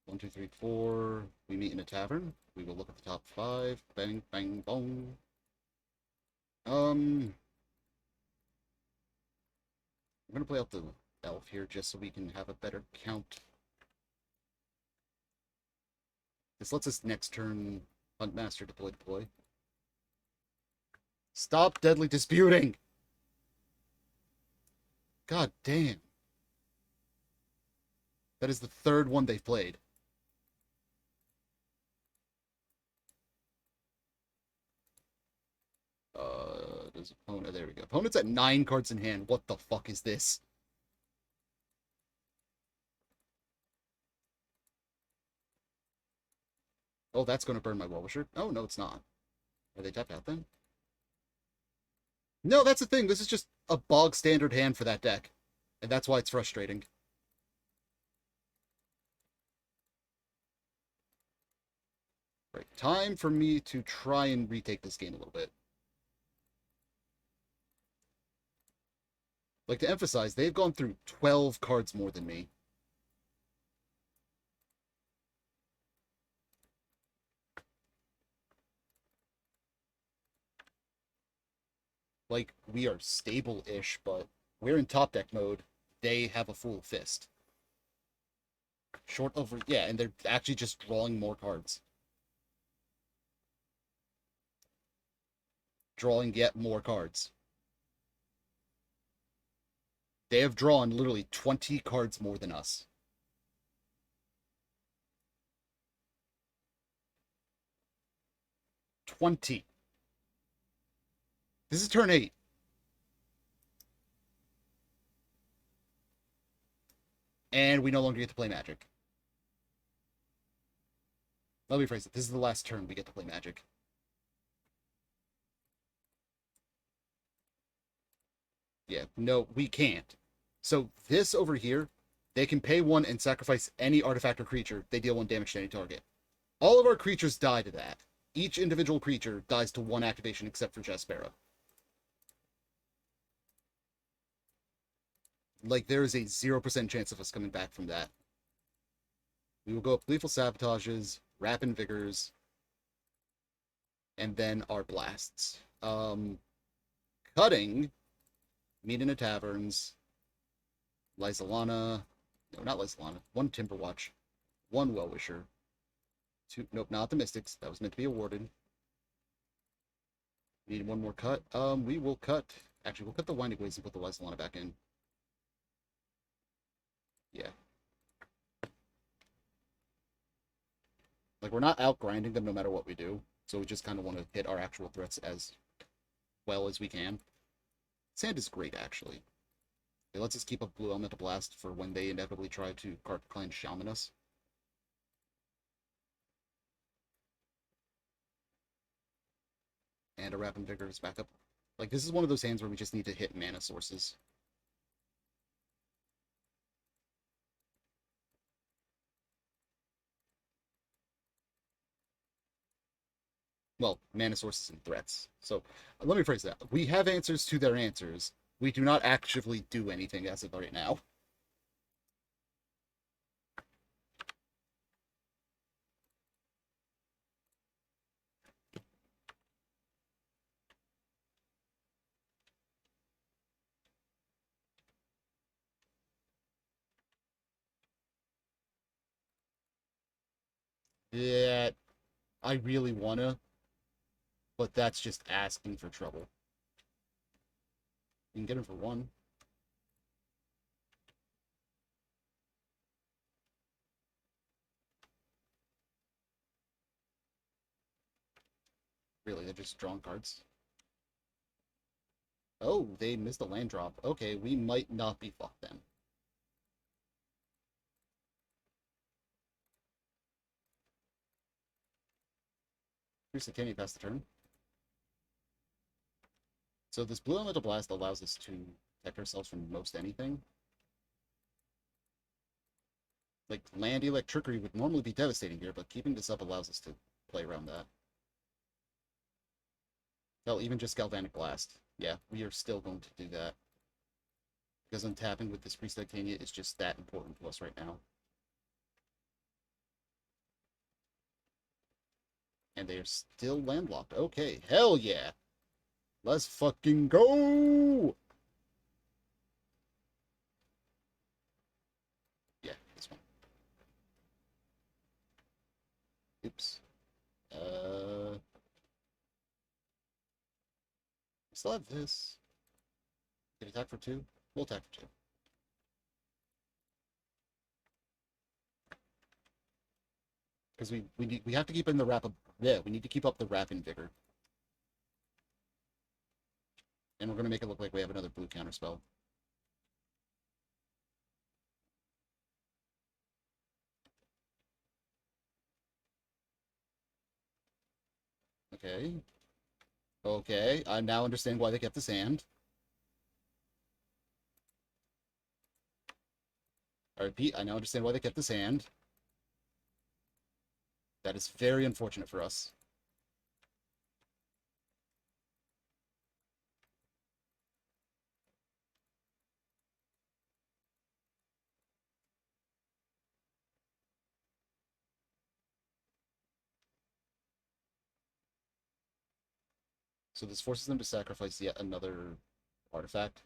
1, 2, 3, 4. We meet in a tavern. We will look at the top 5. Bang, bang, bong. I'm gonna play out the elf here just so we can have a better count. This lets us next turn Huntmaster deploy. Stop deadly disputing! God damn. That is the 3rd one they've played. Does opponent... There we go. Opponent's at 9 cards in hand. What the fuck is this? Oh, that's going to burn my Wellwisher. Oh, no, it's not. Are they tapped out then? No, that's the thing. This is just a bog standard hand for that deck. And that's why it's frustrating. Right, time for me to try and retake this game a little bit. Like to emphasize, they've gone through 12 cards more than me. Like, we are stable-ish, but we're in top deck mode. They have a full fist. Short of... Yeah, and they're actually just drawing more cards. Drawing yet more cards. They have drawn literally 20 cards more than us. This is turn 8. And we no longer get to play Magic. Let me phrase it. This is the last turn we get to play Magic. Yeah, no, we can't. So this over here, they can pay 1 and sacrifice any artifact or creature. They deal 1 damage to any target. All of our creatures die to that. Each individual creature dies to 1 activation except for Jaspera. Like, there is a 0% chance of us coming back from that. We will go up Lethal Sabotages, Rapid Vigors, and then our Blasts. cutting. Meet in a taverns. Lysolana. No, not Lysolana. One Timberwatch. One Wellwisher. Two. Nope, not the Mystics. That was meant to be awarded. Need one more cut. We will cut. Actually, we'll cut the Winding Ways and put the Lysolana back in. Yeah. Like, we're not out-grinding them no matter what we do. So we just kind of want to hit our actual threats as well as we can. Sand is great, actually. It lets us keep up Blue Elemental Blast for when they inevitably try to Card Clan Shaman us. And a Rapid Vigor is back up. Like, this is one of those hands where we just need to hit mana sources. Well, mana sources and threats. So, let me phrase that. We have answers to their answers. We do not actively do anything as of right now. Yeah, I really wanna, but that's just asking for trouble. You can get him for one. Really, they're just drawing cards. Oh, they missed a land drop. Okay, we might not be fucked then. Priest of Titania passed the turn. So this Blue Elemental Blast allows us to protect ourselves from most anything. Like, land Electricity would normally be devastating here, but keeping this up allows us to play around that. Hell, even just Galvanic Blast. Yeah, we are still going to do that. Because untapping with this Priest of Titania is just that important to us right now. And they are still landlocked. Okay, hell yeah! Let's fucking go! Yeah, this one. Oops. We still have this. Can attack for two? We'll attack for two. Because we have to keep in the rapid. Yeah, we need to keep up the rapid vigor. And we're gonna make it look like we have another blue counter spell. Okay. Okay, I now understand why they kept the hand. I repeat, I now understand why they kept this hand. That is very unfortunate for us. So this forces them to sacrifice yet another artifact.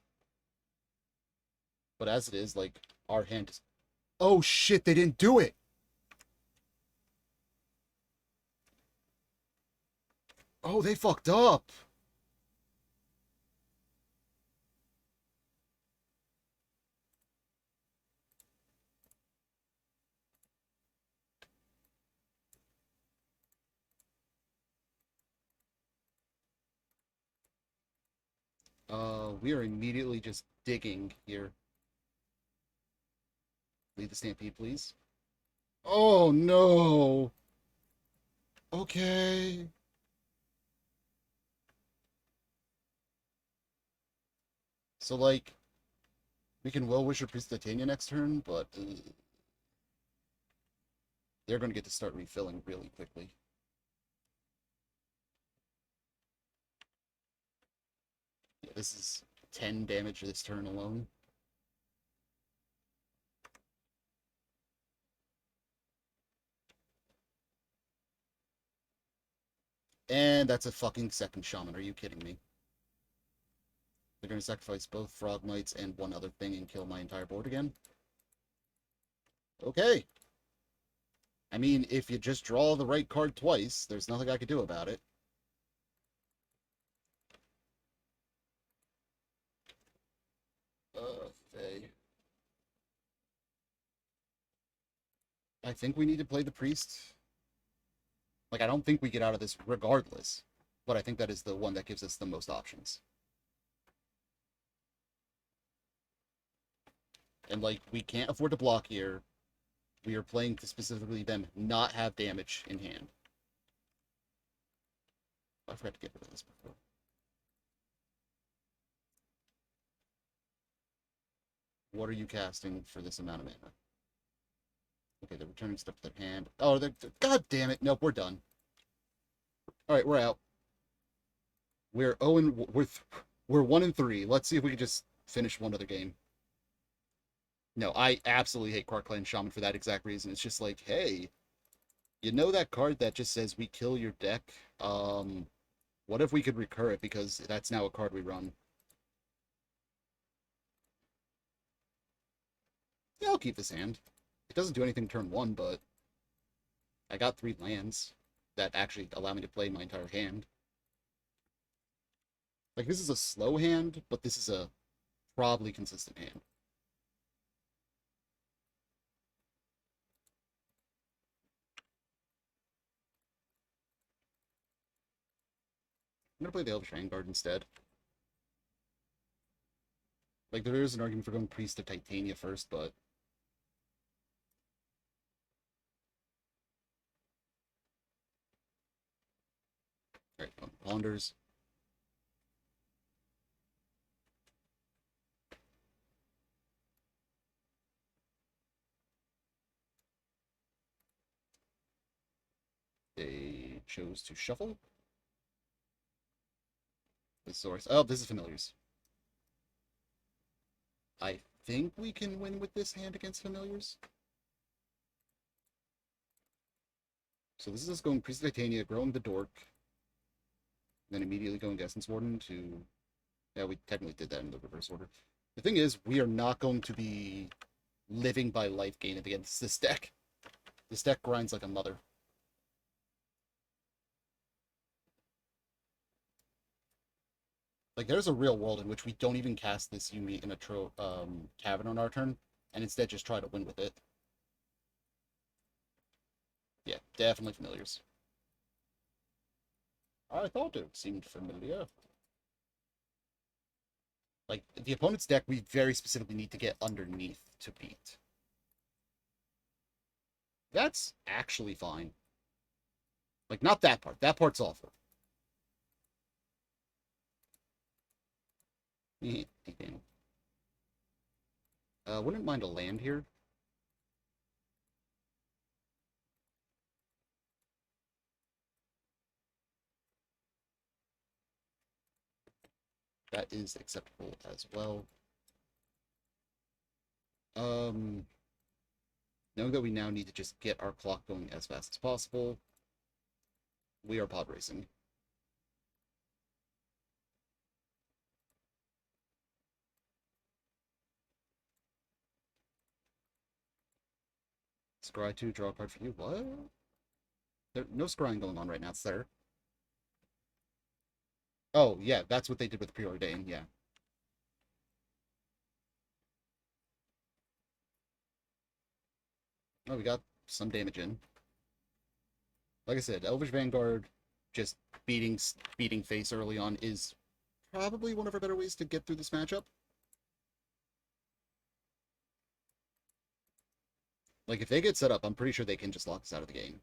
But as it is, like, our hand is... Oh shit, they didn't do it! Oh, they fucked up! We are immediately just digging here. Leave the stampede, please. Oh no! Okay. So, like, we can Wellwisher Priest of Titania next turn, but they're going to get to start refilling really quickly. Yeah, this is 10 damage this turn alone. And that's a fucking second shaman. Are you kidding me? They're going to sacrifice both Frog Mites and one other thing and kill my entire board again. Okay. I mean, if you just draw the right card twice, there's nothing I could do about it. Okay. I think we need to play the Priest. Like, I don't think we get out of this regardless, but I think that is the one that gives us the most options. And, like, we can't afford to block here. We are playing to specifically them not have damage in hand. I forgot to get rid of this before. What are you casting for this amount of mana? Okay, they're returning stuff to their hand. Oh, they're... God damn it. Nope, we're done. Alright, we're out. We're 0 and... We're 1 and 3. Let's see if we can just finish one other game. No, I absolutely hate Quark-Clan Shaman for that exact reason. It's just like, hey, you know that card that just says we kill your deck? What if we could recur it because that's now a card we run? Yeah, I'll keep this hand. It doesn't do anything turn 1, but I got 3 lands that actually allow me to play my entire hand. Like, this is a slow hand, but this is a probably consistent hand. I'm gonna play the Elvish Vanguard instead. Like, there is an argument for going Priest of Titania first, but... Alright, Ponders. They chose to shuffle. The source. Oh, this is Familiars. I think we can win with this hand against Familiars. So this is us going Priest of Titania, growing the Dork, then immediately going Essence Warden to... Yeah, we technically did that in the reverse order. The thing is, we are not going to be living by life gain against this deck. This deck grinds like a mother. Like, there's a real world in which we don't even cast this Yumi in a Cavern on our turn, and instead just try to win with it. Yeah, definitely Familiars. I thought it seemed familiar. Like, the opponent's deck, we very specifically need to get underneath to beat. That's actually fine. Like, not that part. That part's awful. Wouldn't mind a land here. That is acceptable as well. Knowing that we now need to just get our clock going as fast as possible, we are pod racing. Scry 2, draw a card for you. What? There, no scrying going on right now, sir. Oh, yeah, that's what they did with Preordain, yeah. Oh, we got some damage in. Like I said, Elvish Vanguard just beating face early on is probably one of our better ways to get through this matchup. Like, if they get set up, I'm pretty sure they can just lock us out of the game.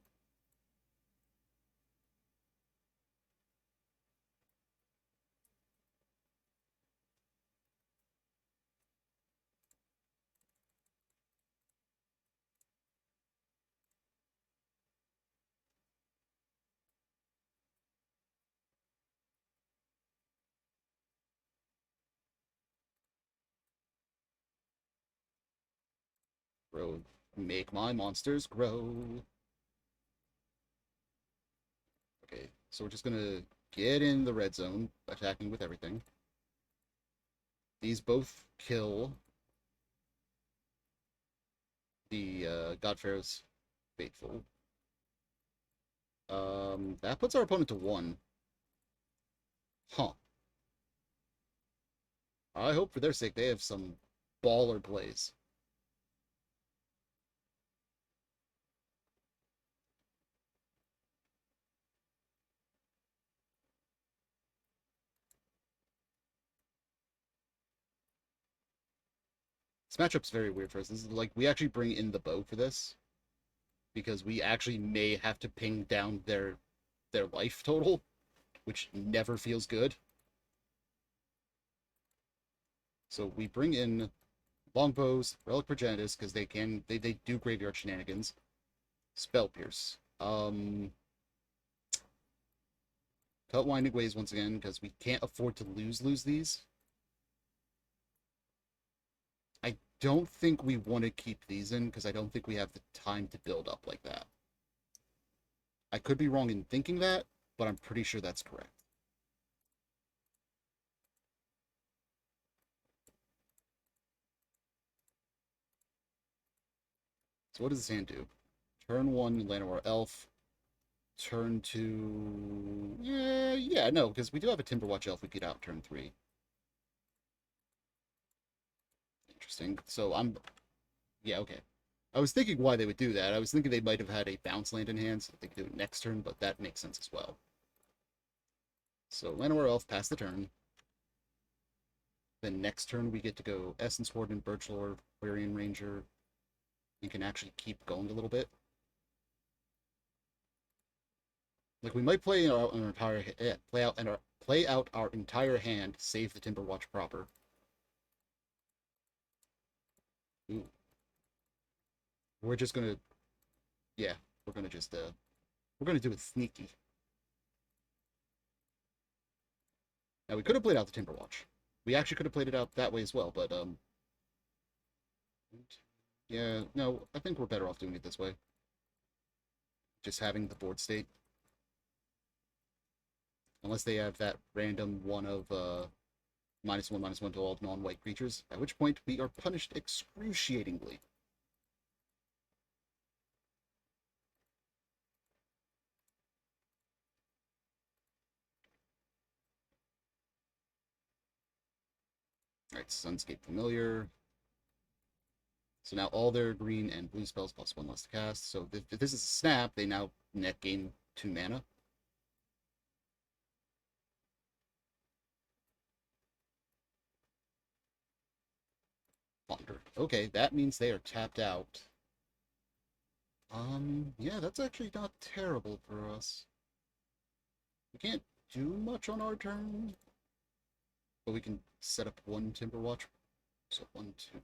Grow. Make my monsters grow. Okay, so we're just gonna get in the red zone, attacking with everything. These both kill the God Pharaoh's faithful. That puts our opponent to 1. Huh. I hope for their sake they have some baller plays. This matchup's very weird for us. This is like, we actually bring in the bow for this, because we actually may have to ping down their life total, which never feels good. So we bring in longbows, relic progenitus, because they do graveyard shenanigans. Spell pierce. Cut winding ways once again, because we can't afford to lose these. I don't think we want to keep these in, because I don't think we have the time to build up like that. I could be wrong in thinking that, but I'm pretty sure that's correct. So what does this hand do? Turn 1, Llanowar Elf. Turn 2... Yeah, no, because we do have a Timberwatch Elf we could out turn 3. Interesting. So Yeah, okay. I was thinking why they would do that. I was thinking they might have had a bounce land in hand so that they could do it next turn, but that makes sense as well. So Llanowar Elf pass the turn. Then next turn we get to go Essence Warden, Birchlore, Quarian Ranger. You can actually keep going a little bit. Like, we might play out an entire play out our entire hand, save the Timberwatch proper. Ooh. We're just gonna yeah, we're gonna just we're gonna do it sneaky. Now we could have played out the Timberwatch. We actually could have played it out that way as well, but yeah, no, I think we're better off doing it this way. Just having the board state. Unless they have that random one of -1/-1 to all non-white creatures, at which point we are punished excruciatingly. Alright, Sunscape Familiar. So now all their green and blue spells plus 1 less to cast. So if this is a snap, they now net gain 2 mana. Ponder. Okay, that means they are tapped out. Yeah, that's actually not terrible for us. We can't do much on our turn, but we can set up 1 Timberwatch. So 1, 2,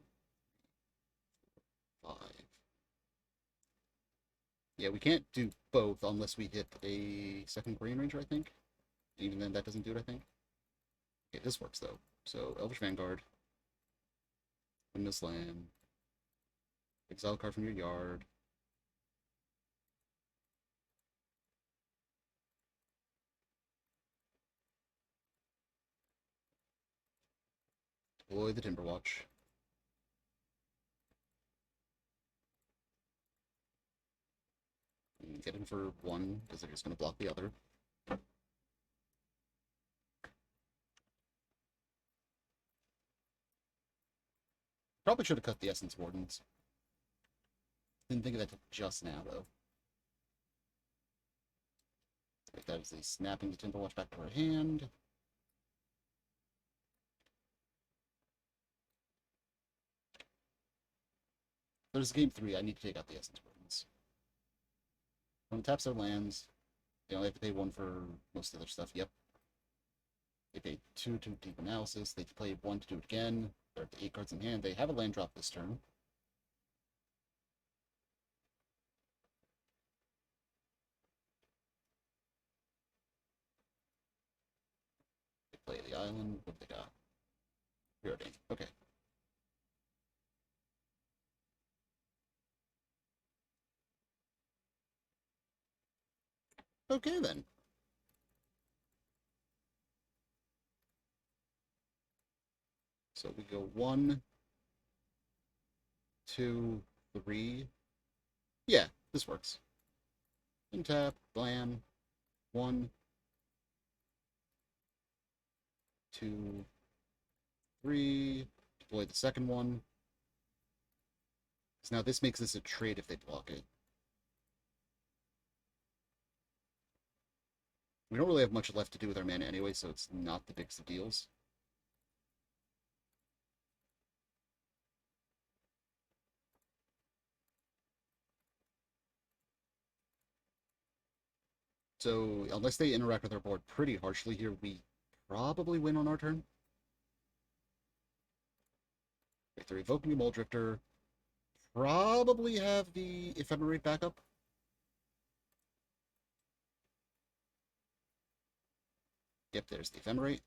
5. Yeah, we can't do both unless we hit a second Green Ranger, I think. Even then, that doesn't do it, I think. Okay, this works, though. So, Elvish Vanguard. Windmill Slam. Exile a card from your yard. Deploy the Timberwatch. Get in for 1, because they're just going to block the other. Probably should have cut the Essence Wardens. Didn't think of that till just now, though. Right, that is the snapping the Timberwatch back to our hand. There's game 3. I need to take out the Essence Wardens. When taps their lands, they only have to pay 1 for most of their stuff. Yep. They pay 2 to deep analysis. They play 1 to do it again. They're up to 8 cards in hand. They have a land drop this turn. They play the island. What have they got? Preordained. Okay. Okay, then. So we go 1, 2, 3. Yeah, this works. Untap, blam. 1, 2, 3. Deploy the second one. So now this makes this a trade if they block it. We don't really have much left to do with our mana anyway, so it's not the biggest of deals. So unless they interact with our board pretty harshly here, we probably win on our turn. If they're evoking a Mole Drifter, probably have the Ephemerate backup. Yep, there's the Ephemerate.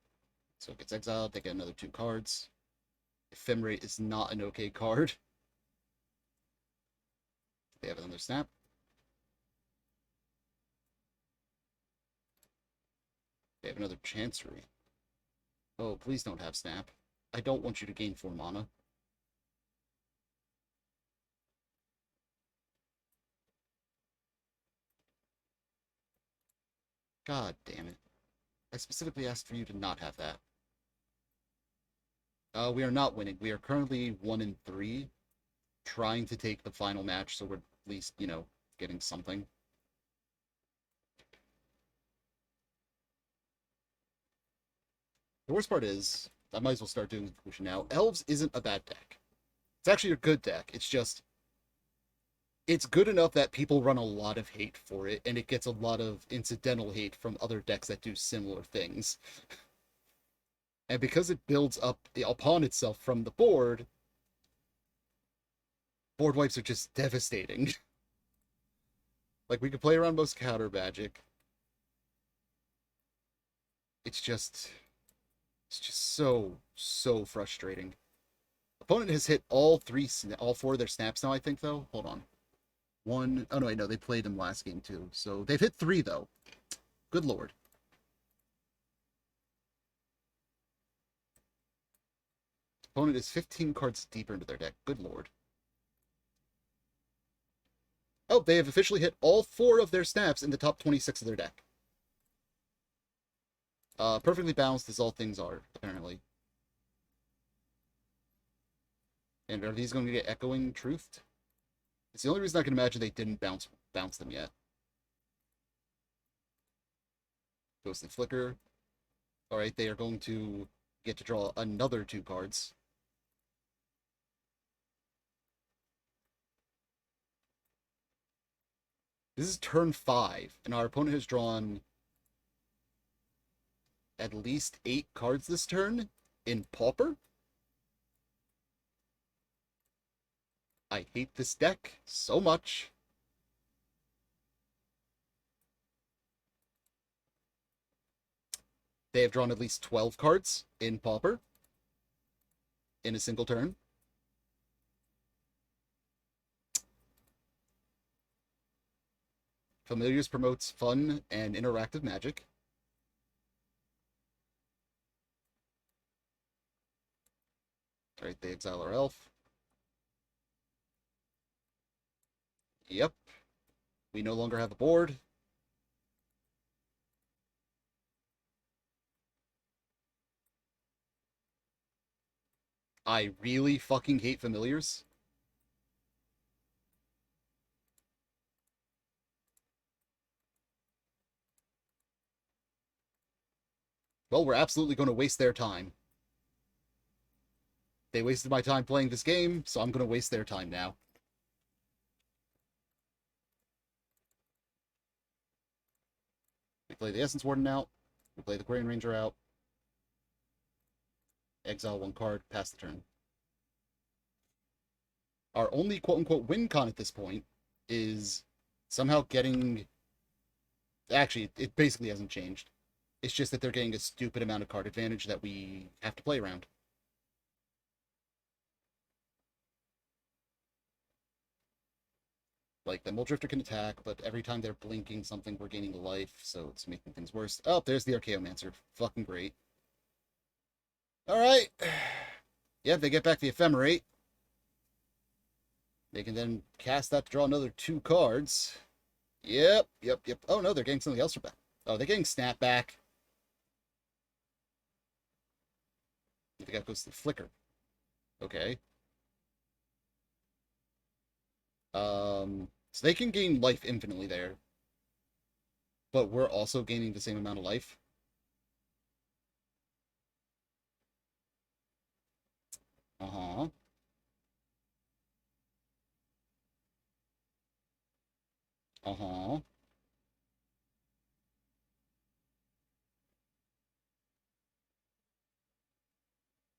So it gets exiled, they get another 2 cards. Ephemerate is not an okay card. They have another snap. They have another Chancery. Oh, please don't have snap. I don't want you to gain 4 mana. God damn it. I specifically asked for you to not have that. We are not winning. We are currently 1-3, trying to take the final match, so we're at least, getting something. The worst part is, I might as well start doing the conclusion now. Elves isn't a bad deck. It's actually a good deck. It's just, it's good enough that people run a lot of hate for it, and it gets a lot of incidental hate from other decks that do similar things. And because it builds up upon itself from the board wipes are just devastating. Like, we can play around most counter magic. It's just so frustrating. Opponent has hit all 4 of their snaps now, I think, though. Hold on. 1, oh no, I know, they played him last game, too. So they've hit 3, though. Good lord. Opponent is 15 cards deeper into their deck. Good lord. Oh, they have officially hit all 4 of their snaps in the top 26 of their deck. Perfectly balanced as all things are, apparently. And are these going to get Echoing Truthed? It's the only reason I can imagine they didn't bounce them yet. Ghostly Flicker. Alright, they are going to get to draw another 2 cards. This is turn 5, and our opponent has drawn at least 8 cards this turn in Pauper. I hate this deck so much. They have drawn at least 12 cards in Pauper in a single turn. Familiars promotes fun and interactive magic. Alright, they exile our elf. Yep. We no longer have a board. I really fucking hate familiars. Well, we're absolutely going to waste their time. They wasted my time playing this game, so I'm going to waste their time now. We play the Essence Warden out. We play the Quarian Ranger out. Exile 1 card, pass the turn. Our only quote-unquote win con at this point is somehow getting... Actually, it basically hasn't changed. It's just that they're getting a stupid amount of card advantage that we have to play around. Like, the Mole Drifter can attack, but every time they're blinking something, we're gaining life, so it's making things worse. Oh, there's the Archaeomancer. Fucking great. Alright. Yeah, if they get back the Ephemerate, they can then cast that to draw another 2 cards. Yep, yep, yep. Oh no, they're getting something else from back. Oh, they're getting Snapback. I think that goes to the Flicker. Okay. So they can gain life infinitely there, but we're also gaining the same amount of life. Uh-huh. Uh-huh.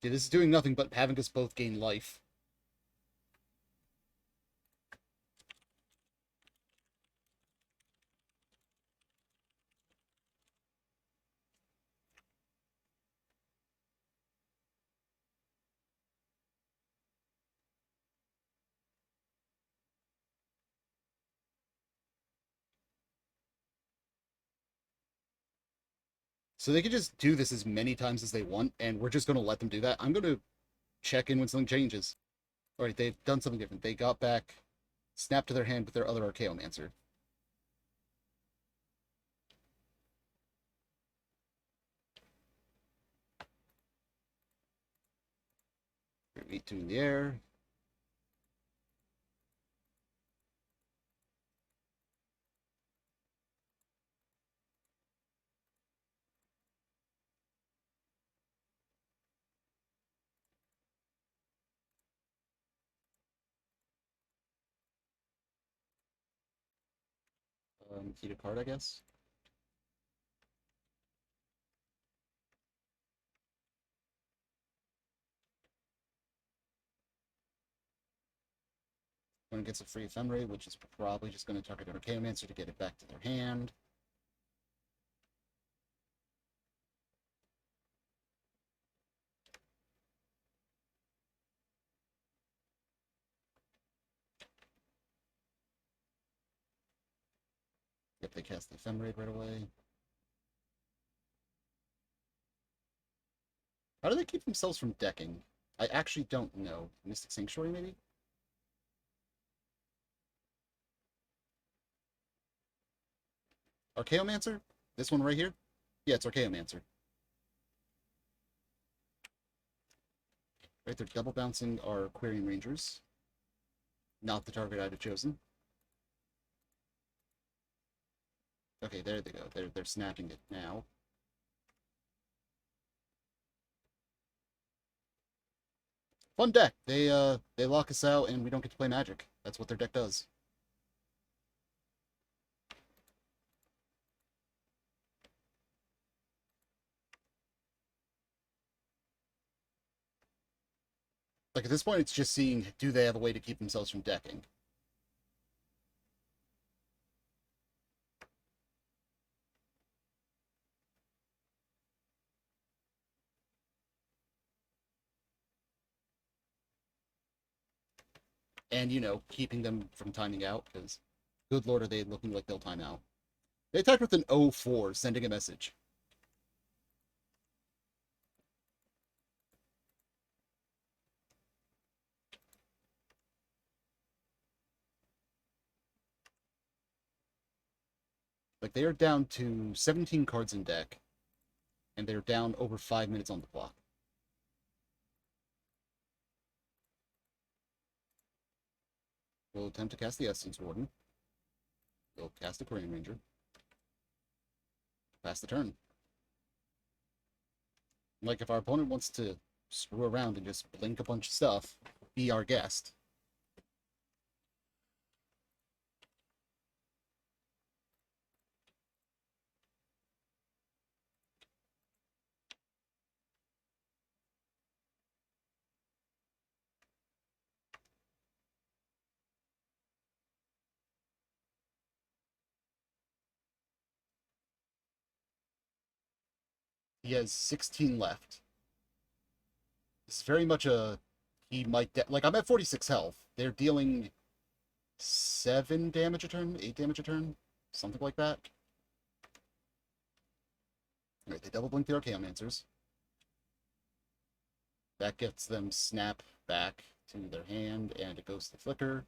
Yeah, this is doing nothing but having us both gain life. So they can just do this as many times as they want, and we're just going to let them do that. I'm going to check in when something changes. All right, they've done something different. They got back Snap to their hand with their other Archaeomancer. Eat two in the air. Eat a card, I guess. One gets a free Ephemerate, which is probably just going to target an Archaeomancer to get it back to their hand. Yep, they cast the Ephemerate right away. How do they keep themselves from decking? I actually don't know. Mystic Sanctuary, maybe? Archaeomancer? This one right here? Yeah, it's Archaeomancer. Right, they're double bouncing our Aquarian Rangers. Not the target I'd have chosen. Okay, there they go. They're snapping it now. Fun deck. They lock us out and we don't get to play Magic. That's what their deck does. Like at this point, it's just seeing do they have a way to keep themselves from decking. And keeping them from timing out, because good lord are they looking like they'll time out. They attacked with an 0-4, sending a message. Like they are down to 17 cards in deck, and they're down over 5 minutes on the clock. We'll attempt to cast the Essence Warden. We'll cast the Aquarian Ranger. Pass the turn. Like if our opponent wants to screw around and just blink a bunch of stuff, be our guest. He has 16 left. This is very much a he might like I'm at 46 health. They're dealing 7 damage a turn, 8 damage a turn, something like that. All right, they double blink the Archaeomancers. That gets them snap back to their hand, and it goes to flicker.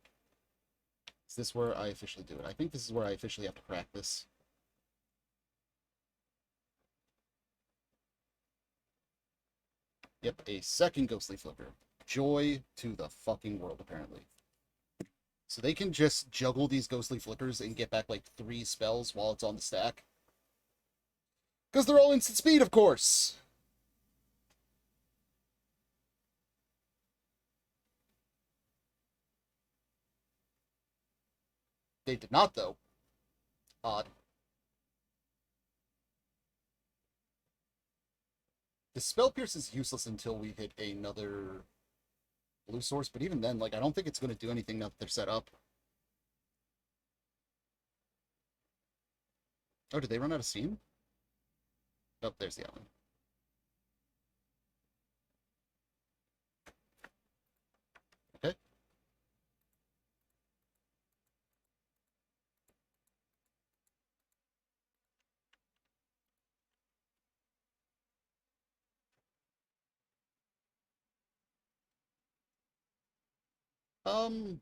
Is this where I officially do it? I think this is where I officially have to crack this. Yep, a second ghostly flicker. Joy to the fucking world, apparently. So they can just juggle these ghostly flickers and get back like 3 spells while it's on the stack. Because they're all instant speed, of course! They did not, though. Odd. The Spell Pierce is useless until we hit another blue source, but even then, like, I don't think it's going to do anything now that they're set up. Oh, did they run out of steam? Oh, there's the island. Okay.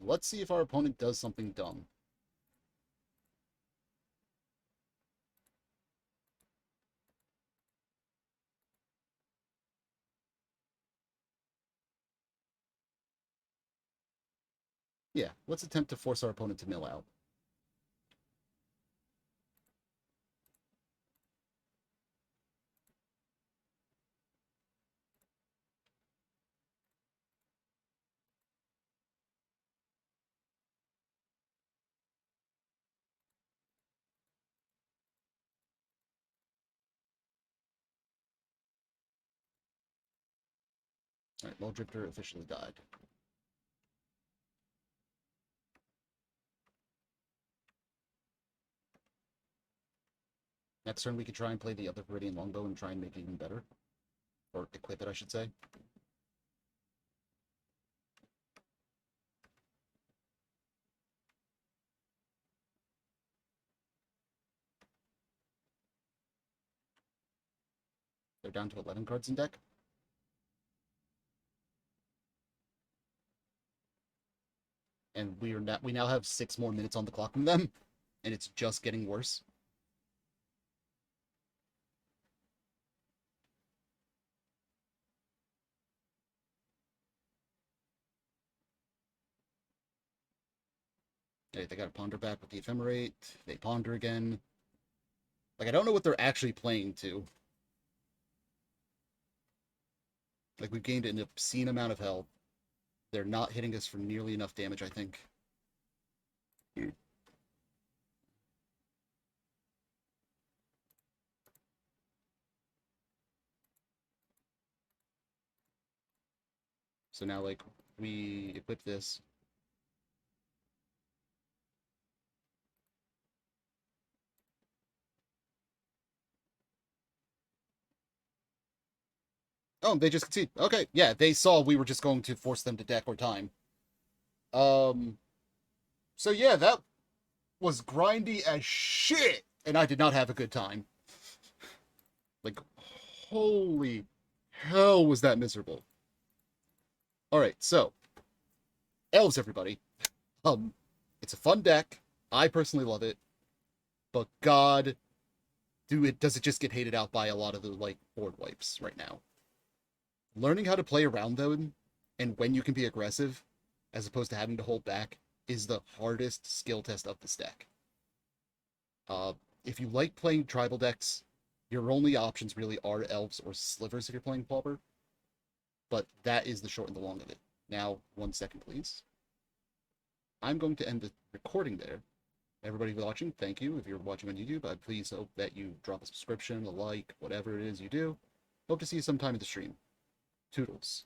Let's see if our opponent does something dumb. Yeah, let's attempt to force our opponent to mill out. Alright, Drifter officially died. Next turn we could try and play the other Viridian Longbow and try and make it even better. Or equip it, I should say. They're down to 11 cards in deck. And we now have 6 more minutes on the clock from them, and it's just getting worse. Hey, they got to ponder back with the Ephemerate. They ponder again. Like, I don't know what they're actually playing to. Like, we've gained an obscene amount of health. They're not hitting us for nearly enough damage, I think. So now, like, we equip this. Oh, they just concede. Okay, yeah, they saw we were just going to force them to deck or time. So yeah, that was grindy as shit, and I did not have a good time. Like, holy hell was that miserable. Alright, so, Elves, everybody. It's a fun deck. I personally love it. But god, does it just get hated out by a lot of the, like, board wipes right now. Learning how to play around them and when you can be aggressive, as opposed to having to hold back, is the hardest skill test of this deck. If you like playing tribal decks, your only options really are Elves or Slivers if you're playing Pauper. But that is the short and the long of it. Now, 1 second, please. I'm going to end the recording there. Everybody watching, thank you. If you're watching on YouTube, I please hope that you drop a subscription, a like, whatever it is you do. Hope to see you sometime in the stream. Toodles.